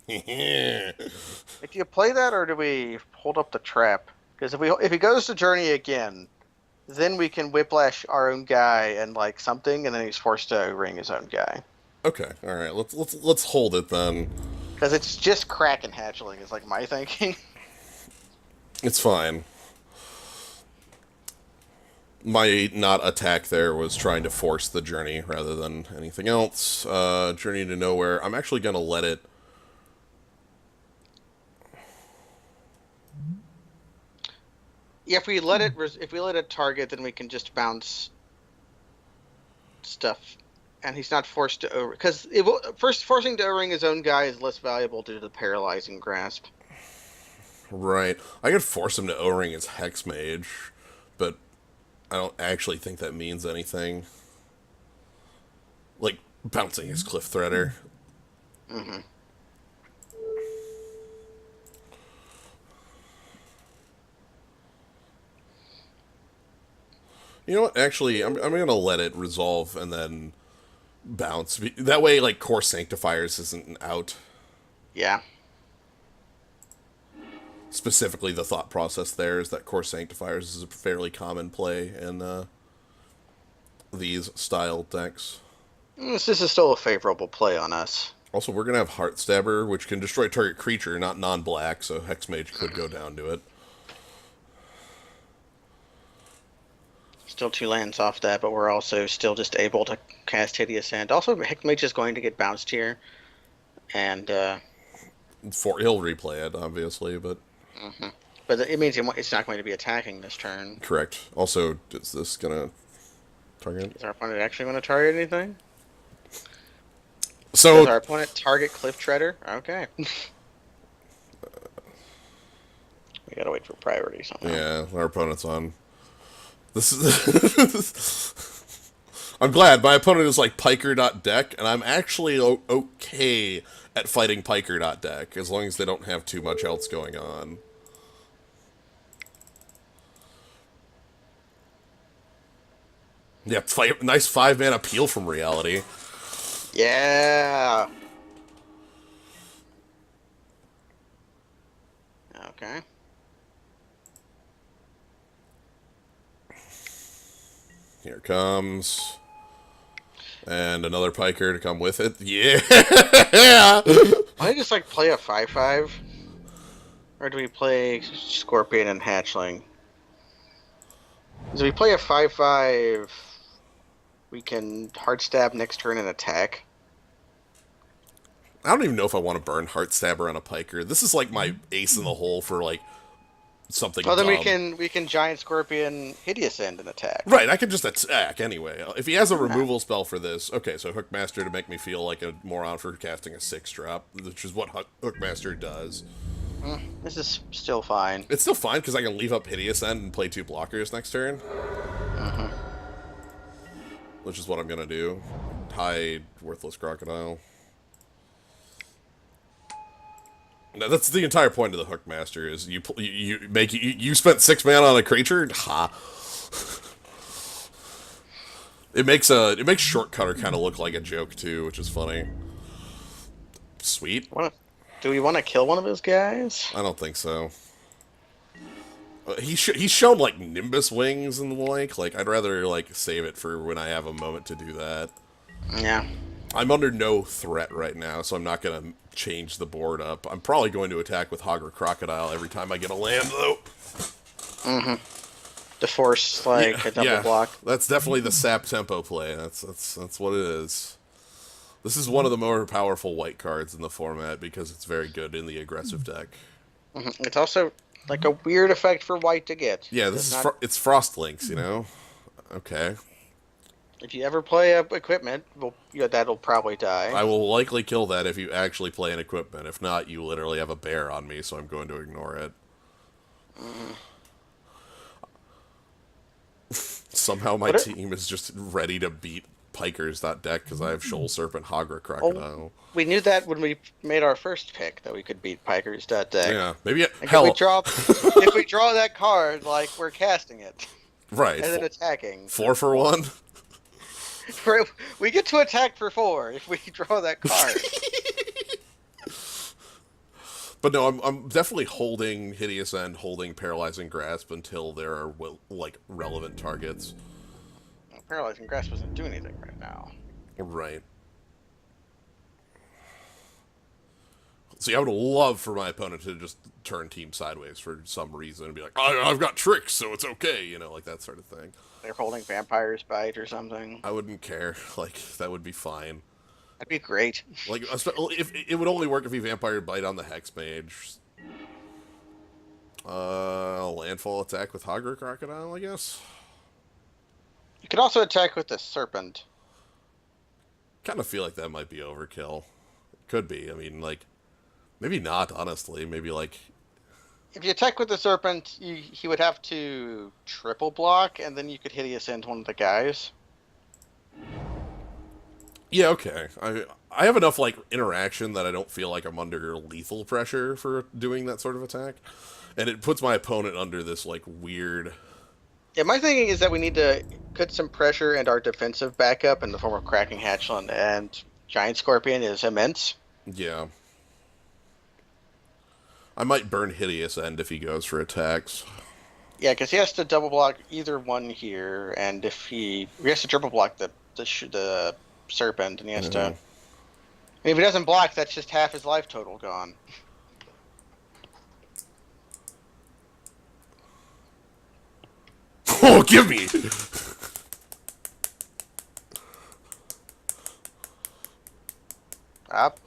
If you play that, or do we hold up the trap? Because if he goes to Journey again, then we can Whiplash our own guy and like something, and then he's forced to ring his own guy. Okay, all right. Let's hold it then. Because it's just Kraken Hatchling is like my thinking. It's fine. My not attack there was trying to force the journey rather than anything else. Journey to nowhere. I'm actually gonna let it. Yeah, if we let it target, then we can just bounce stuff, and he's not forced to over. Because first forcing to O-ring his own guy is less valuable due to the paralyzing grasp. Right. I could force him to O-ring his Hex Mage, but I don't actually think that means anything. Like, Bouncing his Cliff Threader. Hmm. You know what? Actually, I'm gonna let it resolve and then bounce. That way, like, Core Sanctifiers isn't out. Yeah. Specifically, the thought process there is that Core Sanctifiers is a fairly common play in these style decks. This is still a favorable play on us. Also, we're gonna have Heartstabber, which can destroy target creature, not non-black, so Hexmage could go down to it. Still 2 lands off that, but we're also still just able to cast Hideous End. Also, Hickmage is going to get bounced here, and He'll replay it, obviously, but but it means it's not going to be attacking this turn. correct. Also, is this gonna target? Does our opponent actually want to target anything? So Does our opponent target Cliff Treader? Okay. We gotta wait for priority somehow. yeah, our opponent's on. This is. I'm glad my opponent is like Piker.deck, and I'm actually okay at fighting Piker.deck as long as they don't have too much else going on. Yeah, nice 5-mana Peel from Reality. Yeah. Okay. Here it comes. And another Piker to come with it. Yeah! Why just like play a 5/5? Or do we play Scorpion and Hatchling? Because if we play a 5/5, we can hard stab next turn and attack. I don't even know if I want to burn Heartstabber on a Piker. This is like my ace in the hole for like something Well, then dumb. we can Giant Scorpion Hideous End and attack. Right, I can just attack anyway. If he has a removal spell for this, okay, so Hookmaster to make me feel like a moron for casting a 6-drop, which is what Hookmaster does. This is still fine. It's still fine because I can leave up Hideous End and play 2 blockers next turn. Which is what I'm gonna do. Hide Worthless Crocodile. Now that's the entire point of the Hookmaster is you spent 6 mana on a creature. Ha. It makes Shortcutter kind of look like a joke too, which is funny. Sweet. Do we want to kill one of his guys? I don't think so. He's shown like Nimbus wings and the like. Like I'd rather like save it for when I have a moment to do that. Yeah. I'm under no threat right now, so I'm not gonna change the board up. I'm probably going to attack with Hogger Crocodile every time I get a land though. To force like a double block. That's definitely the sap tempo play. That's what it is. This is one of the more powerful white cards in the format because it's very good in the aggressive deck. It's also like a weird effect for white to get. Yeah, it's Frost Links, you know. Okay. If you ever play a equipment, that'll probably die. I will likely kill that if you actually play an equipment. If not, you literally have a bear on me, so I'm going to ignore it. Somehow my team is just ready to beat Pikers that deck because I have Shoal Serpent, Hagra, Crocodile. We knew that when we made our first pick that we could beat Pikers that deck. Yeah, maybe If we draw that card, like we're casting it, right, and then attacking. 4 for 1. We get to attack for 4 if we draw that card. But no, I'm definitely holding Hideous End, holding Paralyzing Grasp until there are like relevant targets. Well, Paralyzing Grasp doesn't do anything right now. Right. See, I would love for my opponent to just turn team sideways for some reason and be like, I've got tricks, so it's okay, you know, like that sort of thing. They're holding Vampire's Bite or something. I wouldn't care. Like, that would be fine. That'd be great. Like, if it would only work if he Vampire Bite on the Hex Mage. Landfall attack with Hogger Crocodile, I guess. You could also attack with the Serpent. Kind of feel like that might be overkill. Could be. I mean, like, maybe not, honestly. Maybe, like... If you attack with the Serpent, he would have to triple block, and then you could Hideous End one of the guys. Yeah, okay. I have enough like interaction that I don't feel like I'm under lethal pressure for doing that sort of attack, and it puts my opponent under this like weird. Yeah, my thinking is that we need to put some pressure and our defensive backup in the form of Cracking Hatchling and Giant Scorpion is immense. Yeah, I might burn Hideous End if he goes for attacks. Yeah, because he has to double block either one here, and if he has to triple block the serpent, and he has to. Yeah. And if he doesn't block, that's just half his life total gone. Oh, give me! Up.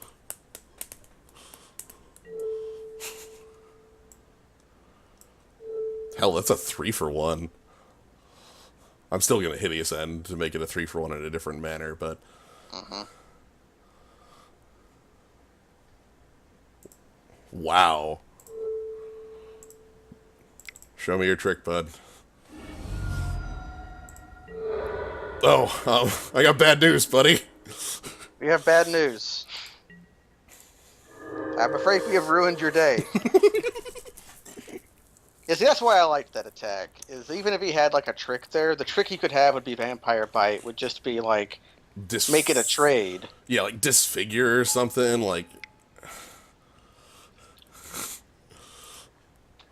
Hell, that's a 3-for-1. I'm still gonna Hideous End to make it a 3-for-1 in a different manner, but Uh-huh. wow. Show me your trick, bud. Oh, I got bad news, buddy. We have bad news. I'm afraid we have ruined your day. Yeah, see, that's why I liked that attack. Is even if he had like a trick there, the trick he could have would be Vampire Bite. Would just be like make it a trade. Yeah, like disfigure or something. Like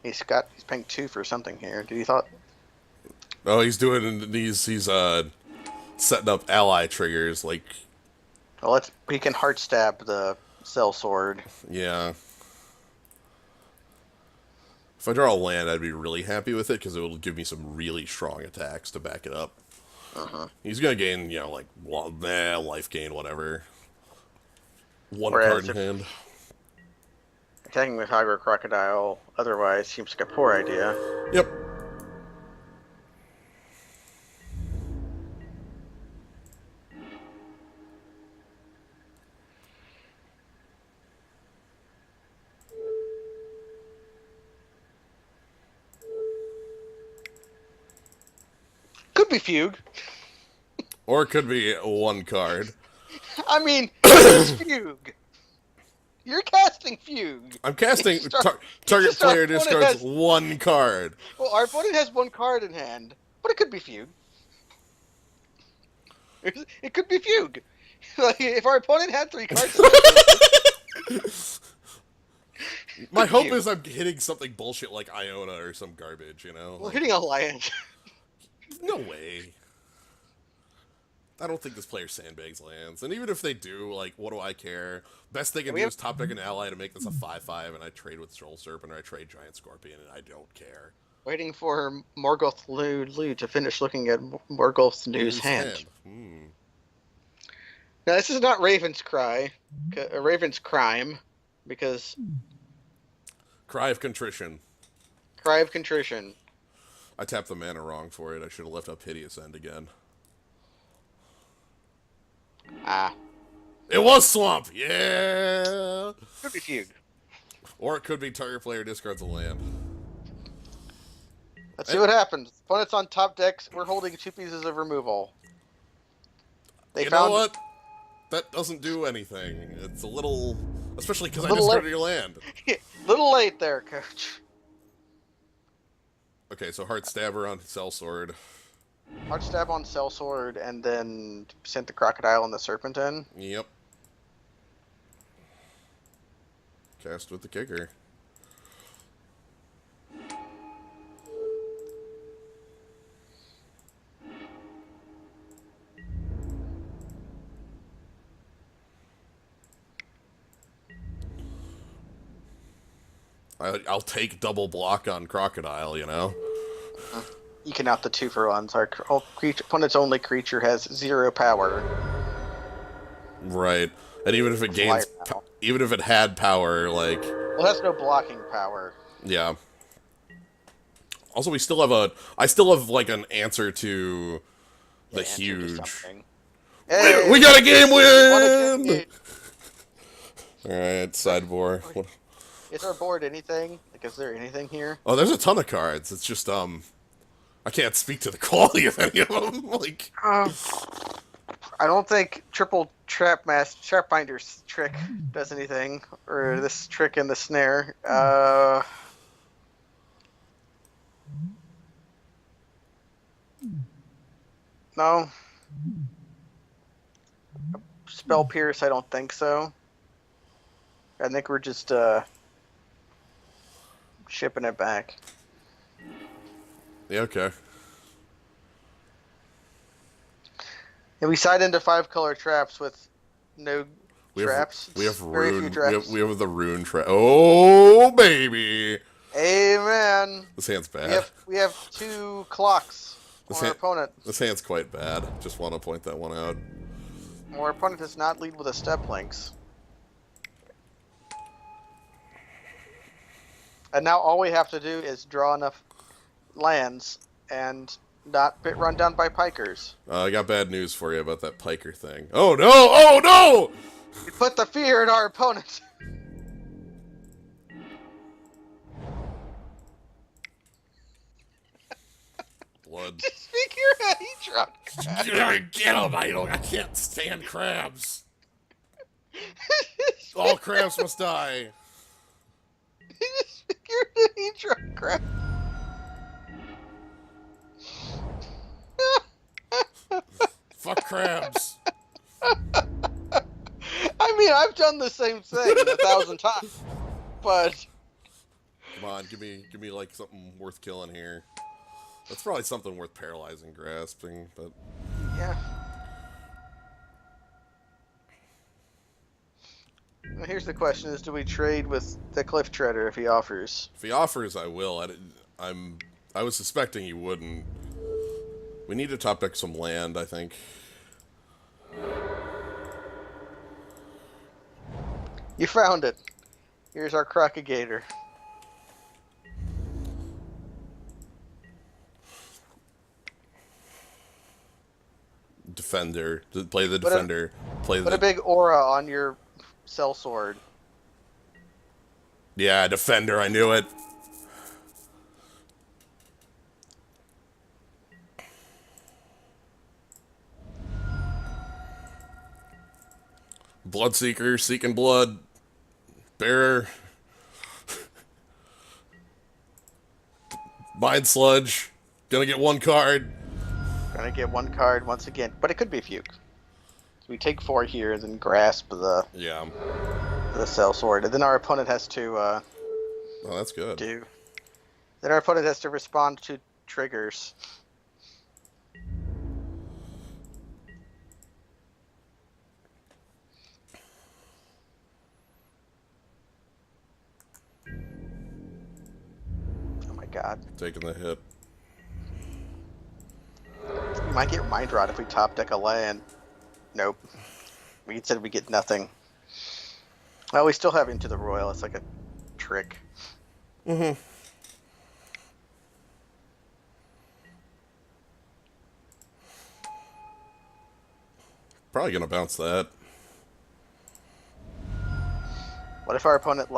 He's paying 2 for something here. Did you thought? oh, he's setting up ally triggers. Like Well, he can heart stab the Cell Sword. yeah. If I draw a land, I'd be really happy with it because it will give me some really strong attacks to back it up. Uh-huh. He's gonna gain, like life gain, whatever. One Whereas card in hand. attacking with Hydro Crocodile otherwise seems like a poor idea. Yep. Could be Fugue. Or it could be one card. I mean, it's Fugue. You're casting Fugue. I'm casting It's just target just our player opponent discards has- one card. Well, our opponent has 1 card in hand, but it could be Fugue. It could be Fugue. Like, if our opponent had 3 cards, My hope Fugue. is I'm hitting something bullshit like Iona or some garbage, you know? Well, hitting Alliance. No way. I don't think this player sandbags lands. And even if they do, like, what do I care? Best they can do is top deck an ally to make this a 5/5, and I trade with Troll Serpent or I trade Giant Scorpion, and I don't care. Waiting for Morgoth Lu to finish looking at Morgoth's news hand. Now, this is not Raven's Cry, Raven's Crime, because Cry of Contrition. Cry of Contrition. I tapped the mana wrong for it. I should have left up Hideous End again. Ah, It was Swamp! Yeah! could be Fugue. Or it could be target player discards a land. Let's see what happens. Opponent's on top decks. We're holding 2 pieces of removal. They You found know what? That doesn't do anything. It's a little... Especially because I Little discarded late. your land. Little late there, Coach. Okay, so Heart Stabber on Sellsword. Hard stab on Cell Sword and then sent the Crocodile and the Serpent in. Yep. Cast with the kicker. I'll take double block on Crocodile, you know? You can out the 2-for-1s. Our opponent's only creature has 0 power. Right. And even if it gains... Fire now. Even if it had power, like... Well, it has no blocking power. Yeah. Also, we still have I still have, like, an answer to the Answer to huge... something. We Hey, got a game what a win! game. Alright, sideboard. Is our board anything? Like, is there anything here? Oh, there's a ton of cards. It's just, I can't speak to the quality of any of them. Like, I don't think triple trap binder's trick does anything, or this trick in the snare. No. Spell pierce, I don't think so. I think we're just shipping it back. Yeah, okay. And we side into 5-color traps with no We traps. we have Very few rune. traps. We have the rune trap. Oh baby! Amen. This hand's bad. We have 2 clocks on our opponent. This hand's quite bad. Just want to point that one out. Our opponent does not lead with a step links. And now all we have to do is draw enough lands and not get run down by pikers. I got bad news for you about that piker thing. Oh no! Oh no! We put the fear in our opponent. Blood. Just figure out he dropped. Get him! I can't stand crabs. All crabs must die. Just figure out he dropped crap. Fuck crabs. I mean, I've done the same thing 1,000 times, but Come on, give me like something worth killing here. That's probably something worth paralyzing, grasping, but yeah. Well, here's the question: is do we trade with the Cliff Treader if he offers? if he offers, I will. I was suspecting he wouldn't. We need to top deck some land, I think. You found it. Here's our Crocagator. Defender. Play the defender. Put a big aura on your sellsword. Yeah, defender, I knew it. Bloodseeker, seeking blood. Bearer. Mind sludge. Gonna get 1 card. Gonna get 1 card once again, but it could be Fugue. So we take 4 here, then grasp the sellsword, and then our opponent has to oh, that's good. Then our opponent has to respond to triggers. Oh my god. Taking the hit. We might get Mind Rot if we top deck a land. Nope. We said we get nothing. Well, we still have Into the Royal. It's like a trick. Mm-hmm. Probably gonna bounce that. What if our opponent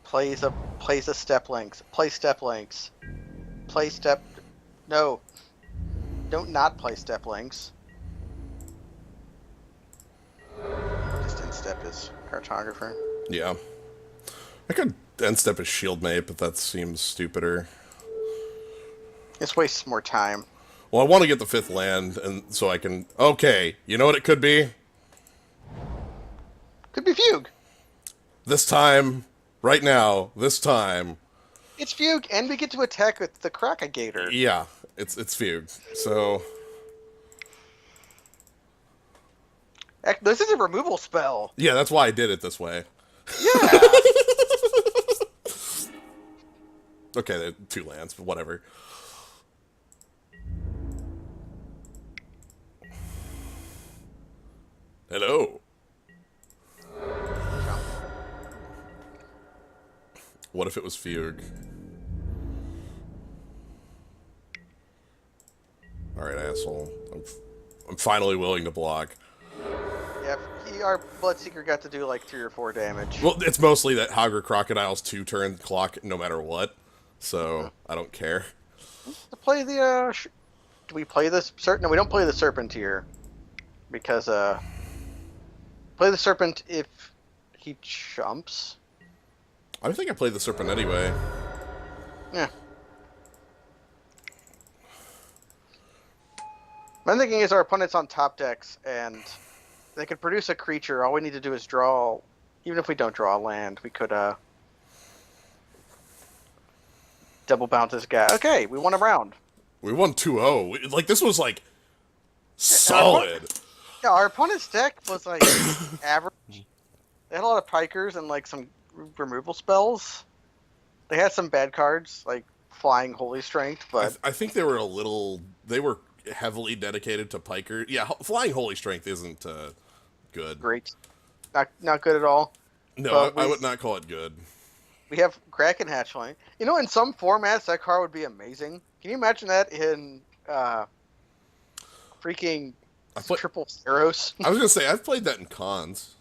plays a step links? No. Don't not play step links. Just instep his cartographer. Yeah. I could end step his shield mate, but that seems stupider. This wastes more time. Well, I want to get the 5th land, and so I can... Okay, you know what it could be? Could be Fugue. This time, right now, this time... It's Fugue, and we get to attack with the Crocagator. Yeah, it's Fugue, so... This is a removal spell. Yeah, that's why I did it this way. Yeah. Okay, they're 2 lands, but whatever. Hello. What if it was Fugue? Alright, asshole. I'm finally willing to block. Yeah, our Bloodseeker got to do like 3 or 4 damage. Well, it's mostly that Hogger Crocodile's 2-turn clock no matter what, so I don't care. To play the do we play this certain? No, we don't play the serpent here because play the serpent if he chumps. I think I played the serpent anyway. Yeah. My thinking is our opponent's on top decks and they could produce a creature. All we need to do is draw. Even if we don't draw a land, we could double bounce this guy. Okay, we won a round. We won 2-0. Like, this was, like, Our solid. yeah, our opponent's deck was like average. They had a lot of pikers and like some removal spells. They had some bad cards like flying holy strength, but I think they were they were heavily dedicated to Piker. Yeah, flying holy strength isn't good. great. Not good at all. No, But I would not call it good. we have Kraken Hatchling. You know, in some formats that card would be amazing. Can you imagine that in freaking triple Zeros? I was gonna say I've played that in cons.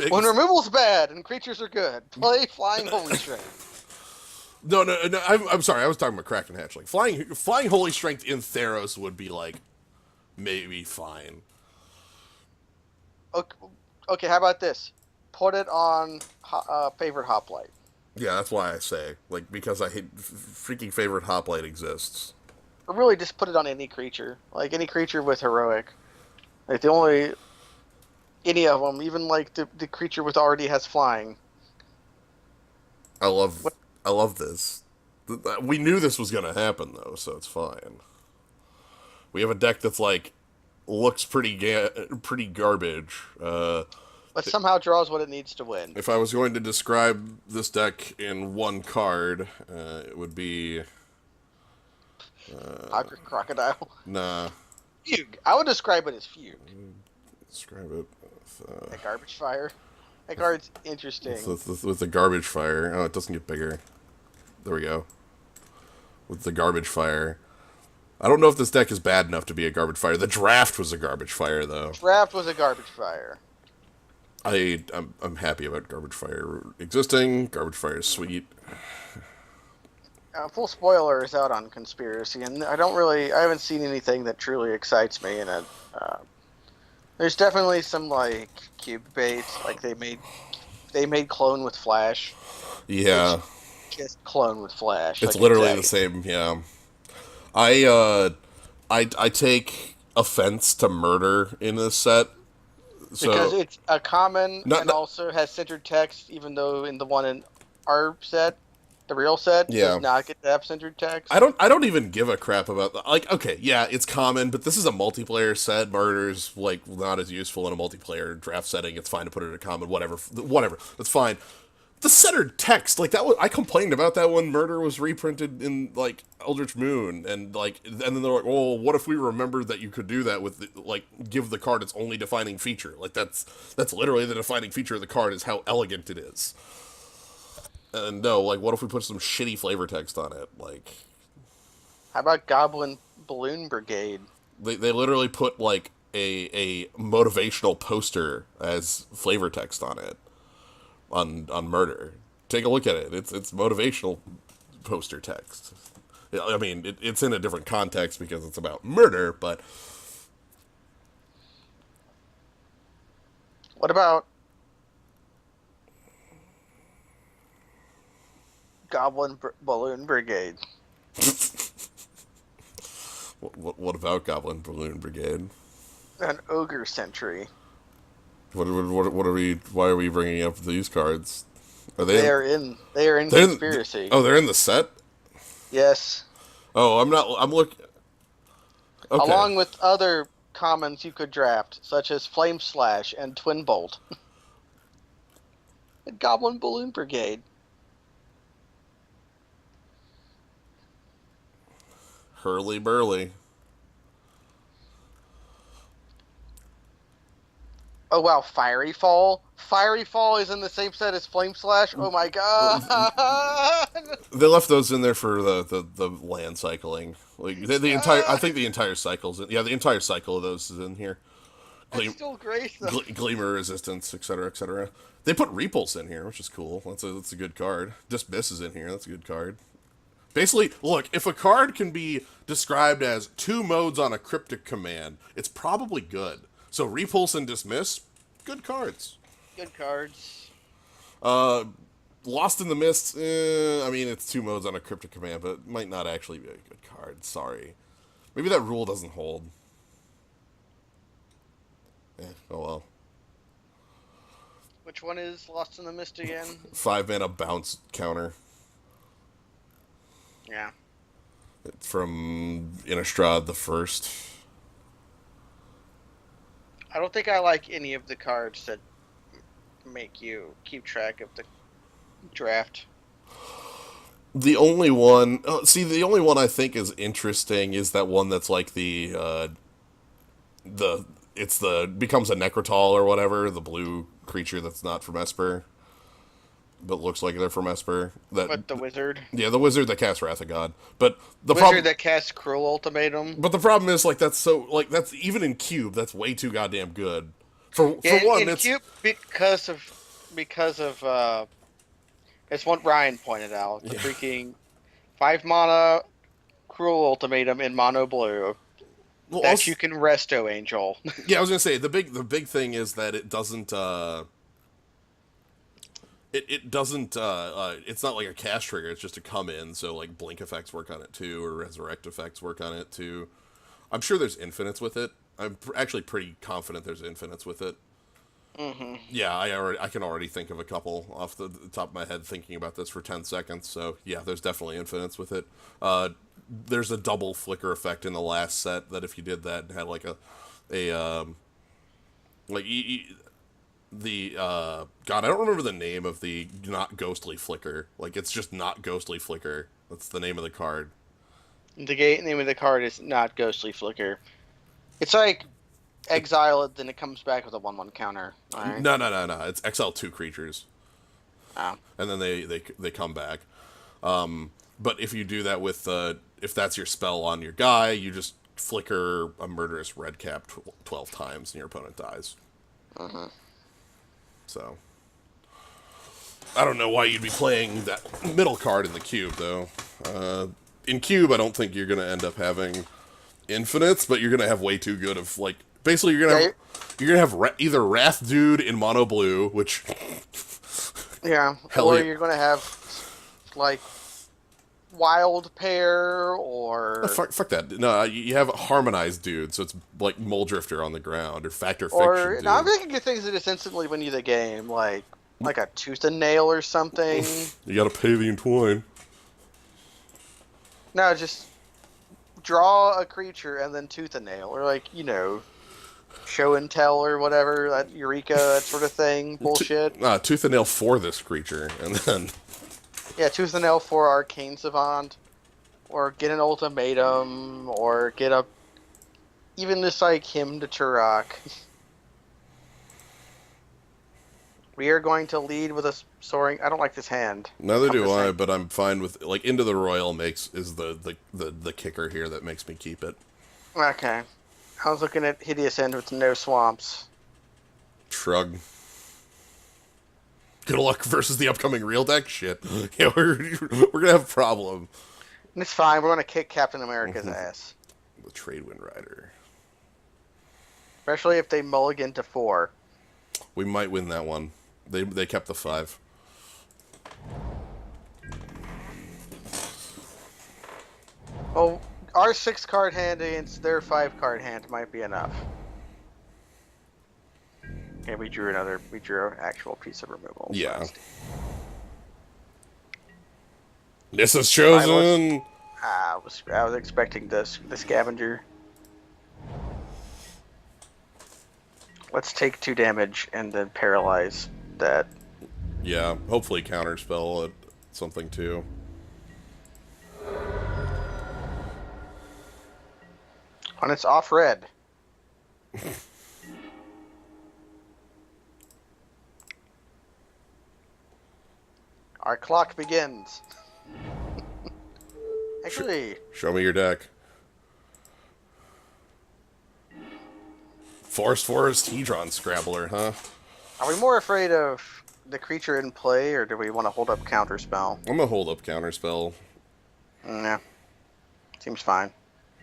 When removal's bad and creatures are good, play Flying Holy Strength. No. I'm sorry. I was talking about Kraken Hatchling. Flying Holy Strength in Theros would be like maybe fine. Okay, how about this? Put it on favorite hoplite. Yeah, that's why I say like because I hate freaking favorite hoplite exists. Or really, just put it on any creature, like any creature with heroic. Like the only any of them, even like the creature with already has flying. I love this. We knew this was gonna happen though, so it's fine. We have a deck that's like looks pretty garbage. But somehow draws what it needs to win. If I was going to describe this deck in one card, it would be Crocodile. nah. Fugue. I would describe it as fugue. Describe it A garbage fire. That card's interesting. with the garbage fire. Oh, it doesn't get bigger. There we go. With the garbage fire. I don't know if this deck is bad enough to be a garbage fire. The draft was a garbage fire, though. Draft was a garbage fire. I'm happy about garbage fire existing. Garbage fire is sweet. Full spoiler is out on Conspiracy, and I haven't seen anything that truly excites me in it. There's definitely some like cube bait, like they made clone with Flash. Yeah, Just clone with Flash. it's like, literally exactly. the same. Yeah, I take offense to murder in this set. So, Because it's a common Not- and also has centered text, even though in the one in our set, the real set, Yeah. does not get to have centered text. I don't even give a crap about like okay, yeah, it's common, but this is a multiplayer set. Murder's like not as useful in a multiplayer draft setting. It's fine to put it in a common, whatever. That's fine. The centered text, like that was I complained about that when Murder was reprinted in like Eldritch Moon, and then they're like, well, what if we remembered that you could do that with like give the card its only defining feature? Like that's literally the defining feature of the card is how elegant it is. And no, like, what if we put some shitty flavor text on it? Like, How about Goblin Balloon Brigade? they literally put, like, a motivational poster as flavor text on it. On Murder. Take a look at it. It's motivational poster text. I mean, it's in a different context because it's about murder, but... What about Balloon Brigade? What about Goblin Balloon Brigade? An Ogre Sentry. What are we? Why are we bringing up these cards? Are They are in they're in- Conspiracy. they're in the set. Yes. Oh, I'm not. I'm looking. Okay. Along with other commons you could draft, such as Flame Slash and Twin Bolt. The Goblin Balloon Brigade. Hurly burly. Oh wow, Fiery Fall. Fiery Fall is in the same set as Flame Slash. Oh my god. They left those in there for the land cycling. Like the entire. I think the entire cycle's in. Yeah, the entire cycle of those is in here. That's still great though. Gleamer resistance, etc., etc. They put Repulse in here, which is cool. That's a good card. Dismiss is in here. That's a good card. Basically, look, if a card can be described as 2 modes on a cryptic command, it's probably good. So Repulse and Dismiss, good cards. Good cards. Lost in the Mist, I mean, it's 2 modes on a cryptic command, but it might not actually be a good card. Sorry. Maybe that rule doesn't hold. Oh well. Which one is Lost in the Mist again? 5 mana bounce counter. Yeah. From Innistrad the First. I don't think I like any of the cards that make you keep track of the draft. The only one, the only one I think is interesting is that one that's like becomes a Necrotol or whatever, the blue creature that's not from Esper, but looks like they're from Esper. But the wizard? Yeah, the wizard that casts Wrath of God. But wizard that casts Cruel Ultimatum? But the problem is, like, that's even in Cube, that's way too goddamn good. For one, in it's... Cube, because of it's what Ryan pointed out. The freaking 5 mana Cruel Ultimatum in mono blue. Well, that also, you can resto Angel. Yeah, I was gonna say the big thing is that it doesn't it's not like a cast trigger, it's just a come in, so like blink effects work on it too, or resurrect effects work on it too. I'm sure there's infinites with it. I'm actually pretty confident there's infinites with it. Mm-hmm. Yeah, I can already think of a couple off the top of my head thinking about this for 10 seconds, so yeah, there's definitely infinites with it. There's a double flicker effect in the last set that if you did that and had like God, I don't remember the name of the not ghostly flicker. Like, it's just not ghostly flicker. That's the name of the card. The name of the card is not ghostly flicker. It's like exile it, then it comes back with a 1/1 counter. Right? No. It's exile 2 creatures. Oh. And then they come back. But if you do that with if that's your spell on your guy, you just flicker a murderous red cap 12 times and your opponent dies. Uh-huh. So I don't know why you'd be playing that middle card in the cube, though. In cube, I don't think you're going to end up having infinites, but you're going to have way too good of, like, basically you're going to have either Wrath Dude in mono blue, which yeah, or you're going to have like Wild Pair or fuck that. No, you have Harmonized Dude, so it's like Mole Drifter on the ground or Factor Fiction. Or no, I'm thinking of things that just instantly win you the game, like a Tooth and Nail or something. You got to pay the entwine. No, just draw a creature and then Tooth and Nail, or like, Show and Tell or whatever, that Eureka, that sort of thing, bullshit. Tooth and Nail for this creature, and then... Yeah, Tooth and Nail for Arcane Savant, or get an Ultimatum, or get a... Even this, like, Hymn to Turok. We are going to lead with a soaring... I don't like this hand. Neither do I, but I'm fine with... Like, Into the Royal is the kicker here that makes me keep it. Okay. I was looking at Hideous End with no swamps. Shrug. Good luck versus the upcoming real deck? Shit. Yeah, we're gonna have a problem. It's fine. We're gonna kick Captain America's ass. The Tradewind Rider. Especially if they mulligan to 4. We might win that one. They kept the 5. Well, our 6-card hand against their 5-card hand might be enough. Okay, we drew an actual piece of removal. Yeah. This is chosen! I was expecting the scavenger. Let's take 2 damage and then paralyze that. Yeah, hopefully counterspell something too. And it's off red. Our clock begins. Actually... Show me your deck. Forest Hedron Scrabbler, huh? Are we more afraid of the creature in play, or do we want to hold up Counterspell? I'm gonna hold up Counterspell. Yeah, seems fine.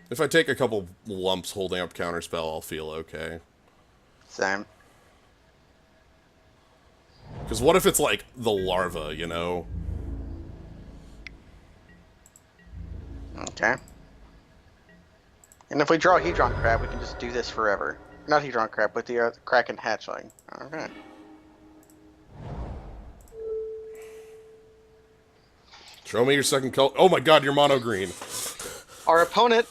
If I take a couple lumps holding up counterspell, I'll feel okay. Same. Because what if it's like the larva, you know? Okay. And if we draw Hedron Crab, we can just do this forever. Not Hedron Crab, but the Kraken Hatchling. Okay. Show me your second color. Oh my god, you're mono green. Our opponent,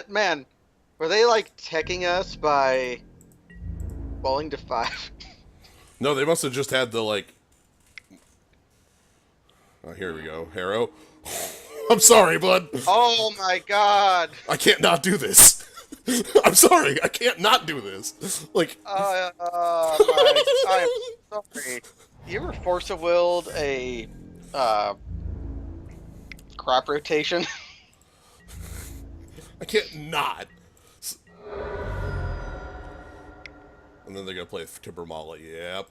man, were they like teching us by falling to 5? No, they must have just had the like. Oh, here we go. Harrow. I'm sorry, bud. Oh my god. I can't not do this. I'm sorry. I can't not do this. Like. I'm sorry. You ever force of willed a uh, crop rotation? I can't not. And then they're gonna play Timbermala. Yep.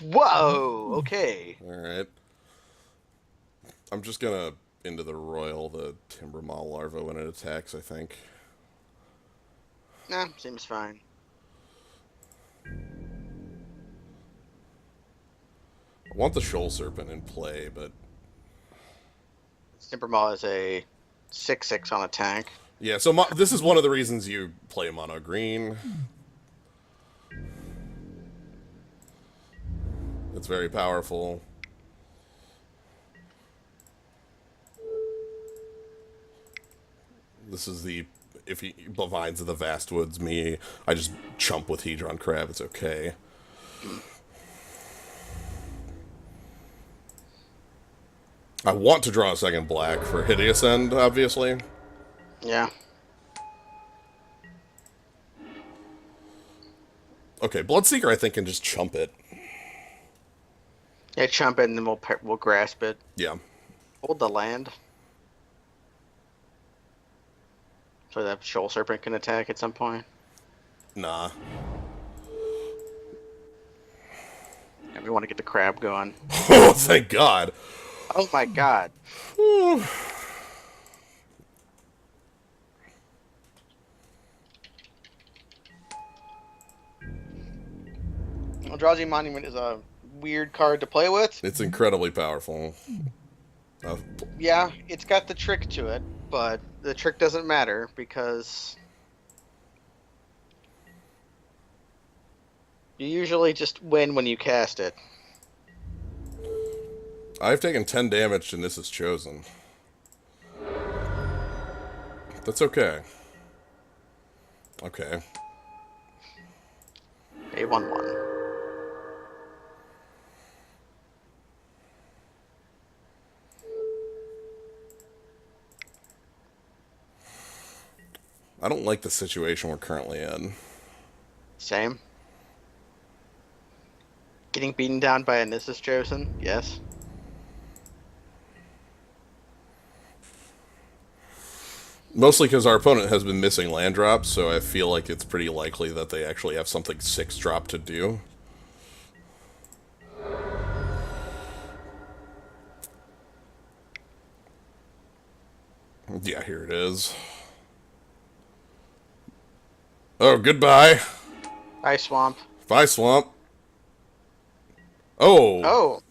Whoa. Okay. All right. I'm just gonna into the royal the Timbermala larva when it attacks. I think. Nah, seems fine. I want the Shoal Serpent in play, but Timbermaw is a 6/6 on attack. yeah. So this is one of the reasons you play mono green. It's very powerful. This is the if he Bovines of the Vast Woods me. I just chump with Hedron Crab. It's okay. I want to draw a second black for Hideous End, obviously. Yeah. Okay, Bloodseeker I think can just chump it. Yeah, chump it and then we'll grasp it. Yeah. Hold the land. So that Shoal Serpent can attack at some point. Nah. And we want to get the crab going. Oh, thank God. Oh my god. Eldrazi Monument is a weird card to play with. It's incredibly powerful. Yeah, it's got the trick to it, but the trick doesn't matter because you usually just win when you cast it. I've taken 10 damage and this is chosen. That's okay. Okay. A 1/1. I don't like the situation we're currently in. Same. Getting beaten down by a Nissus Chosen, yes. Mostly because our opponent has been missing land drops, so I feel like it's pretty likely that they actually have something 6-drop to do. Yeah, here it is. Oh, goodbye. Ice Swamp. Bye, Swamp. Oh. Oh,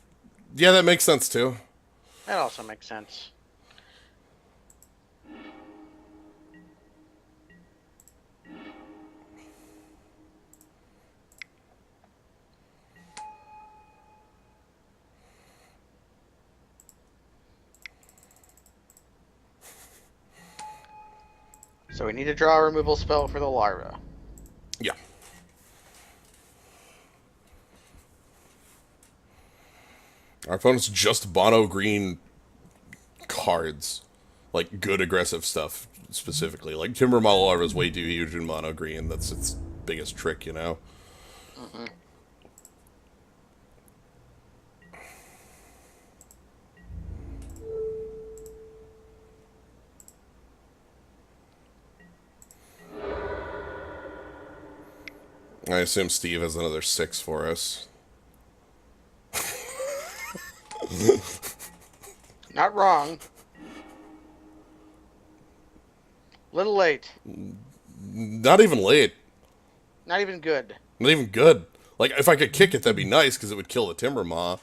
Yeah, that makes sense, too. that also makes sense. So we need to draw a removal spell for the larva. Yeah. Our opponent's just mono green cards. Like, good aggressive stuff, specifically. Like, Timber Malalara is way too huge in mono green. That's its biggest trick, you know? Mm-hmm. I assume Steve has another 6 for us. Not wrong. Little late. Not even late. Not even good. Not even good. Like, if I could kick it, that'd be nice, because it would kill the Timber Maw.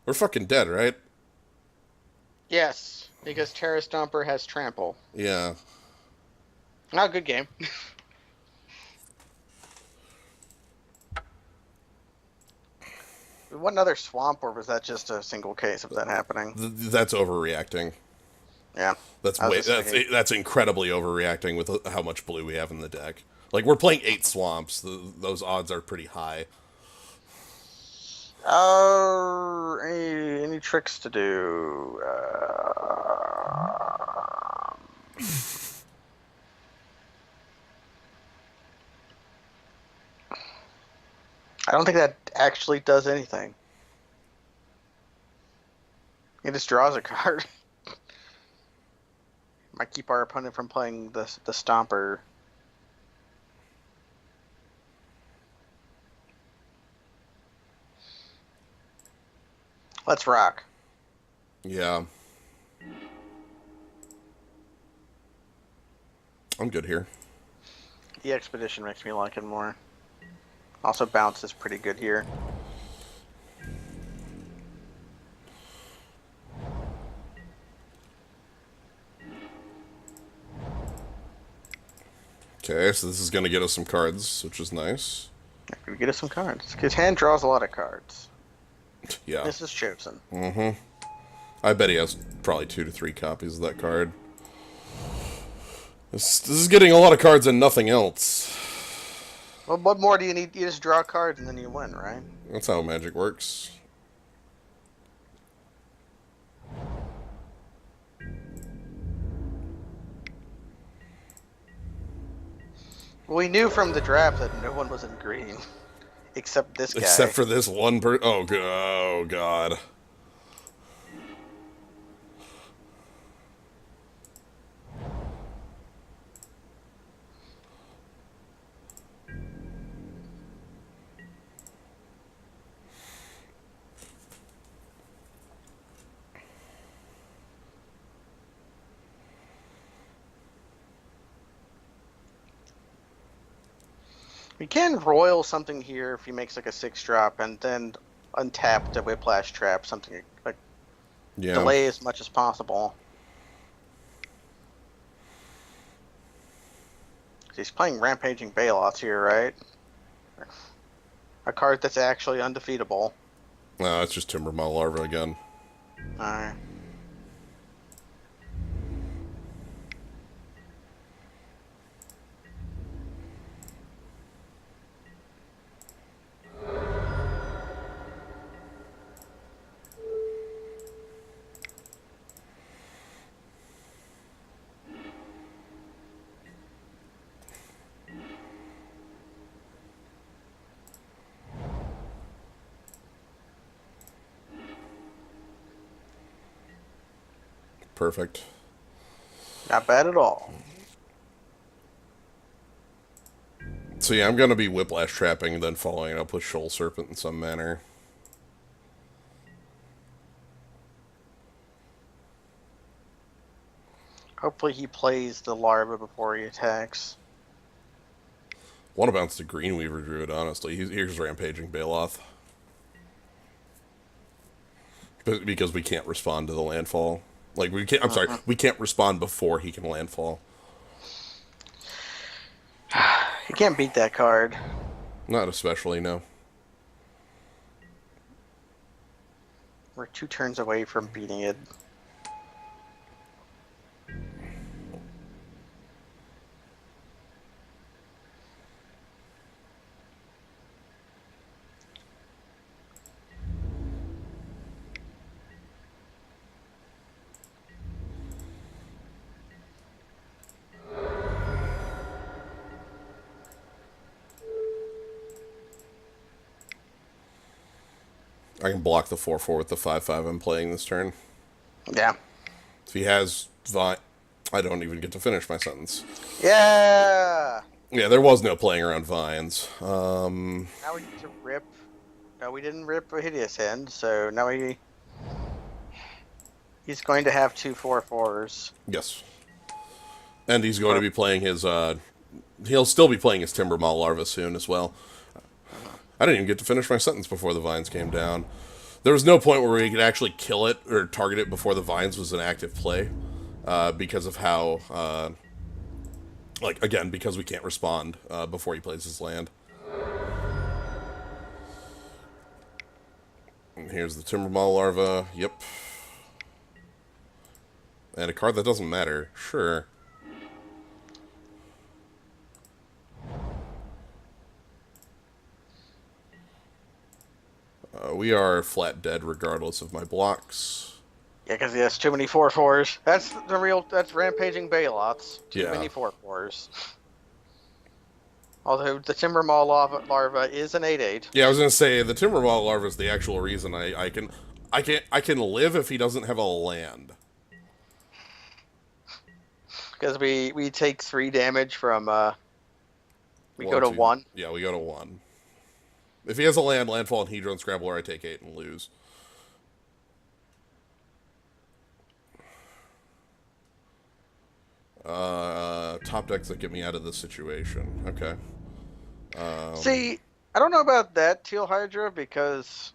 We're fucking dead, right? Yes, because Terra Stomper has trample. Yeah. Not a good game. What another swamp, or was that just a single case of that happening? That's overreacting. Yeah. That's incredibly overreacting with how much blue we have in the deck. Like, we're playing 8 swamps. Those odds are pretty high. Any tricks to do? I don't think that actually does anything. It just draws a card. Might keep our opponent from playing the Stomper. Let's rock. Yeah. I'm good here. The Expedition makes me like it more. Also, Bounce is pretty good here. Okay, so this is going to get us some cards, which is nice. We get us some cards. His hand draws a lot of cards. Yeah. This is chosen. Mm-hmm. I bet he has probably 2 to 3 copies of that card. This is getting a lot of cards and nothing else. Well, what more do you need? You just draw cards and then you win, right? That's how Magic works. Well, we knew from the draft that no one was in green. Except this guy. Except for this one person. Oh, God. We can royal something here if he makes like a 6-drop and then untap the Whiplash Trap, something like delay as much as possible. He's playing Rampaging Bailoffs here, right? A card that's actually undefeatable. No, it's just Timber Maw Larva again. Alright. Perfect. Not bad at all. So yeah, I'm going to be Whiplash Trapping and then following up with Shoal Serpent in some manner. Hopefully he plays the larva before he attacks. Want to bounce to Greenweaver Druid, honestly. Here's Rampaging Bailoff. Because we can't respond to the landfall. Like, we can't, I'm sorry, we can't respond before he can landfall. You can't beat that card. Not especially, no. We're 2 turns away from beating it. I can block the 4/4 with the 5/5 I'm playing this turn. Yeah. If he has I don't even get to finish my sentence. Yeah! Yeah, there was no playing around vines. Now we get to rip. No, we didn't rip a hideous hand, so now he's going to have two 4/4s. Yes. And he's going to Or be playing his, he'll still be playing his Timber Maul Larva soon as well. I didn't even get to finish my sentence before the vines came down. There was no point where we could actually kill it or target it before the vines was an active play, because of how, like, again, because we can't respond before he plays his land. And here's the Timber Maul Larva. Yep. And a card that doesn't matter. Sure. We are flat dead regardless of my blocks. yeah, because he has too many 4/4s. That's rampaging Bailots. Too Yeah. many 4/4s. Although the Timber Maw larva is an 8/8. Yeah, I was gonna say the Timber Maul Larva is the actual reason I can live if he doesn't have a land. Because we take 3 damage from we One, go to two- 1. Yeah, we go to 1. If he has a land, landfall, and Hedron Scrabbler, I take 8 and lose. Top decks that get me out of this situation. Okay. See, I don't know about that Teal Hydra because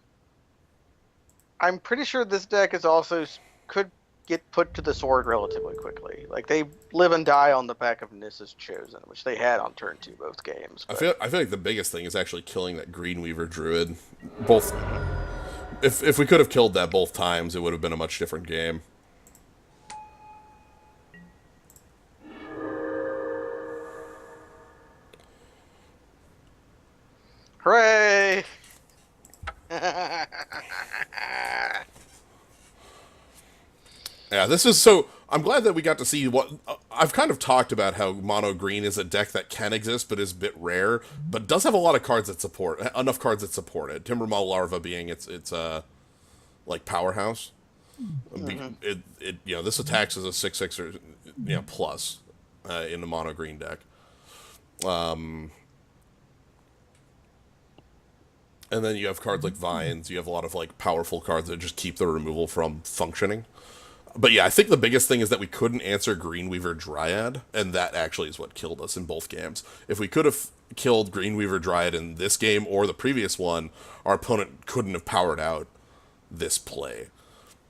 I'm pretty sure this deck is also could get put to the sword relatively quickly. Like they live and die on the back of Nissa's Chosen, which they had on turn 2 both games. I feel like the biggest thing is actually killing that Greenweaver Druid. Both, if we could have killed that both times, it would have been a much different game. Hooray! Yeah, this is so. I'm glad that we got to see what I've kind of talked about. How mono green is a deck that can exist, but is a bit rare, but does have a lot of cards that support enough cards that support it. Timbermaw Larva being its like powerhouse. This attacks as a 6/6 or plus in the mono green deck. And then you have cards like Vines. You have a lot of like powerful cards that just keep the removal from functioning. But yeah, I think the biggest thing is that we couldn't answer Greenweaver Dryad, and that actually is what killed us in both games. If we could have killed Greenweaver Dryad in this game or the previous one, our opponent couldn't have powered out this play.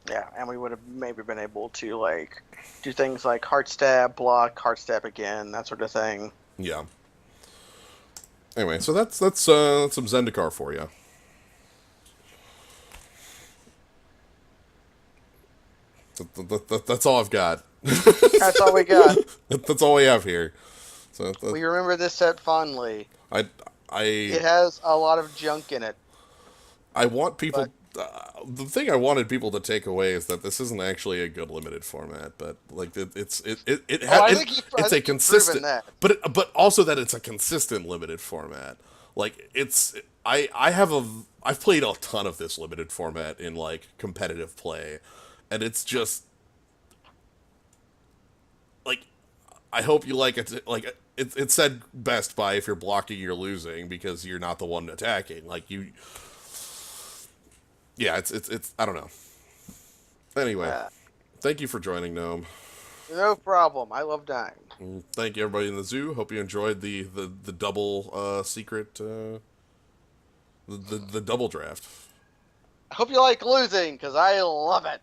Yeah, and we would have maybe been able to like do things like Heart Stab, block, Heart Stab again, that sort of thing. Yeah. Anyway, so that's some Zendikar for you. That's all I've got. That's all we got. That's all we have here. So We remember this set fondly. I It has a lot of junk in it. I want people. The thing I wanted people to take away is that this isn't actually a good limited format, but like it's a consistent, but also that it's a consistent limited format. Like I've played a ton of this limited format in like competitive play, and it's just like I hope you like it. Like it's said best by if you're blocking, you're losing because you're not the one attacking. Like you. Yeah, it's I don't know. Anyway, thank you for joining, Gnome. No problem. I love dying. Thank you, everybody in the zoo. Hope you enjoyed the double secret, the double draft. I hope you like losing, because I love it.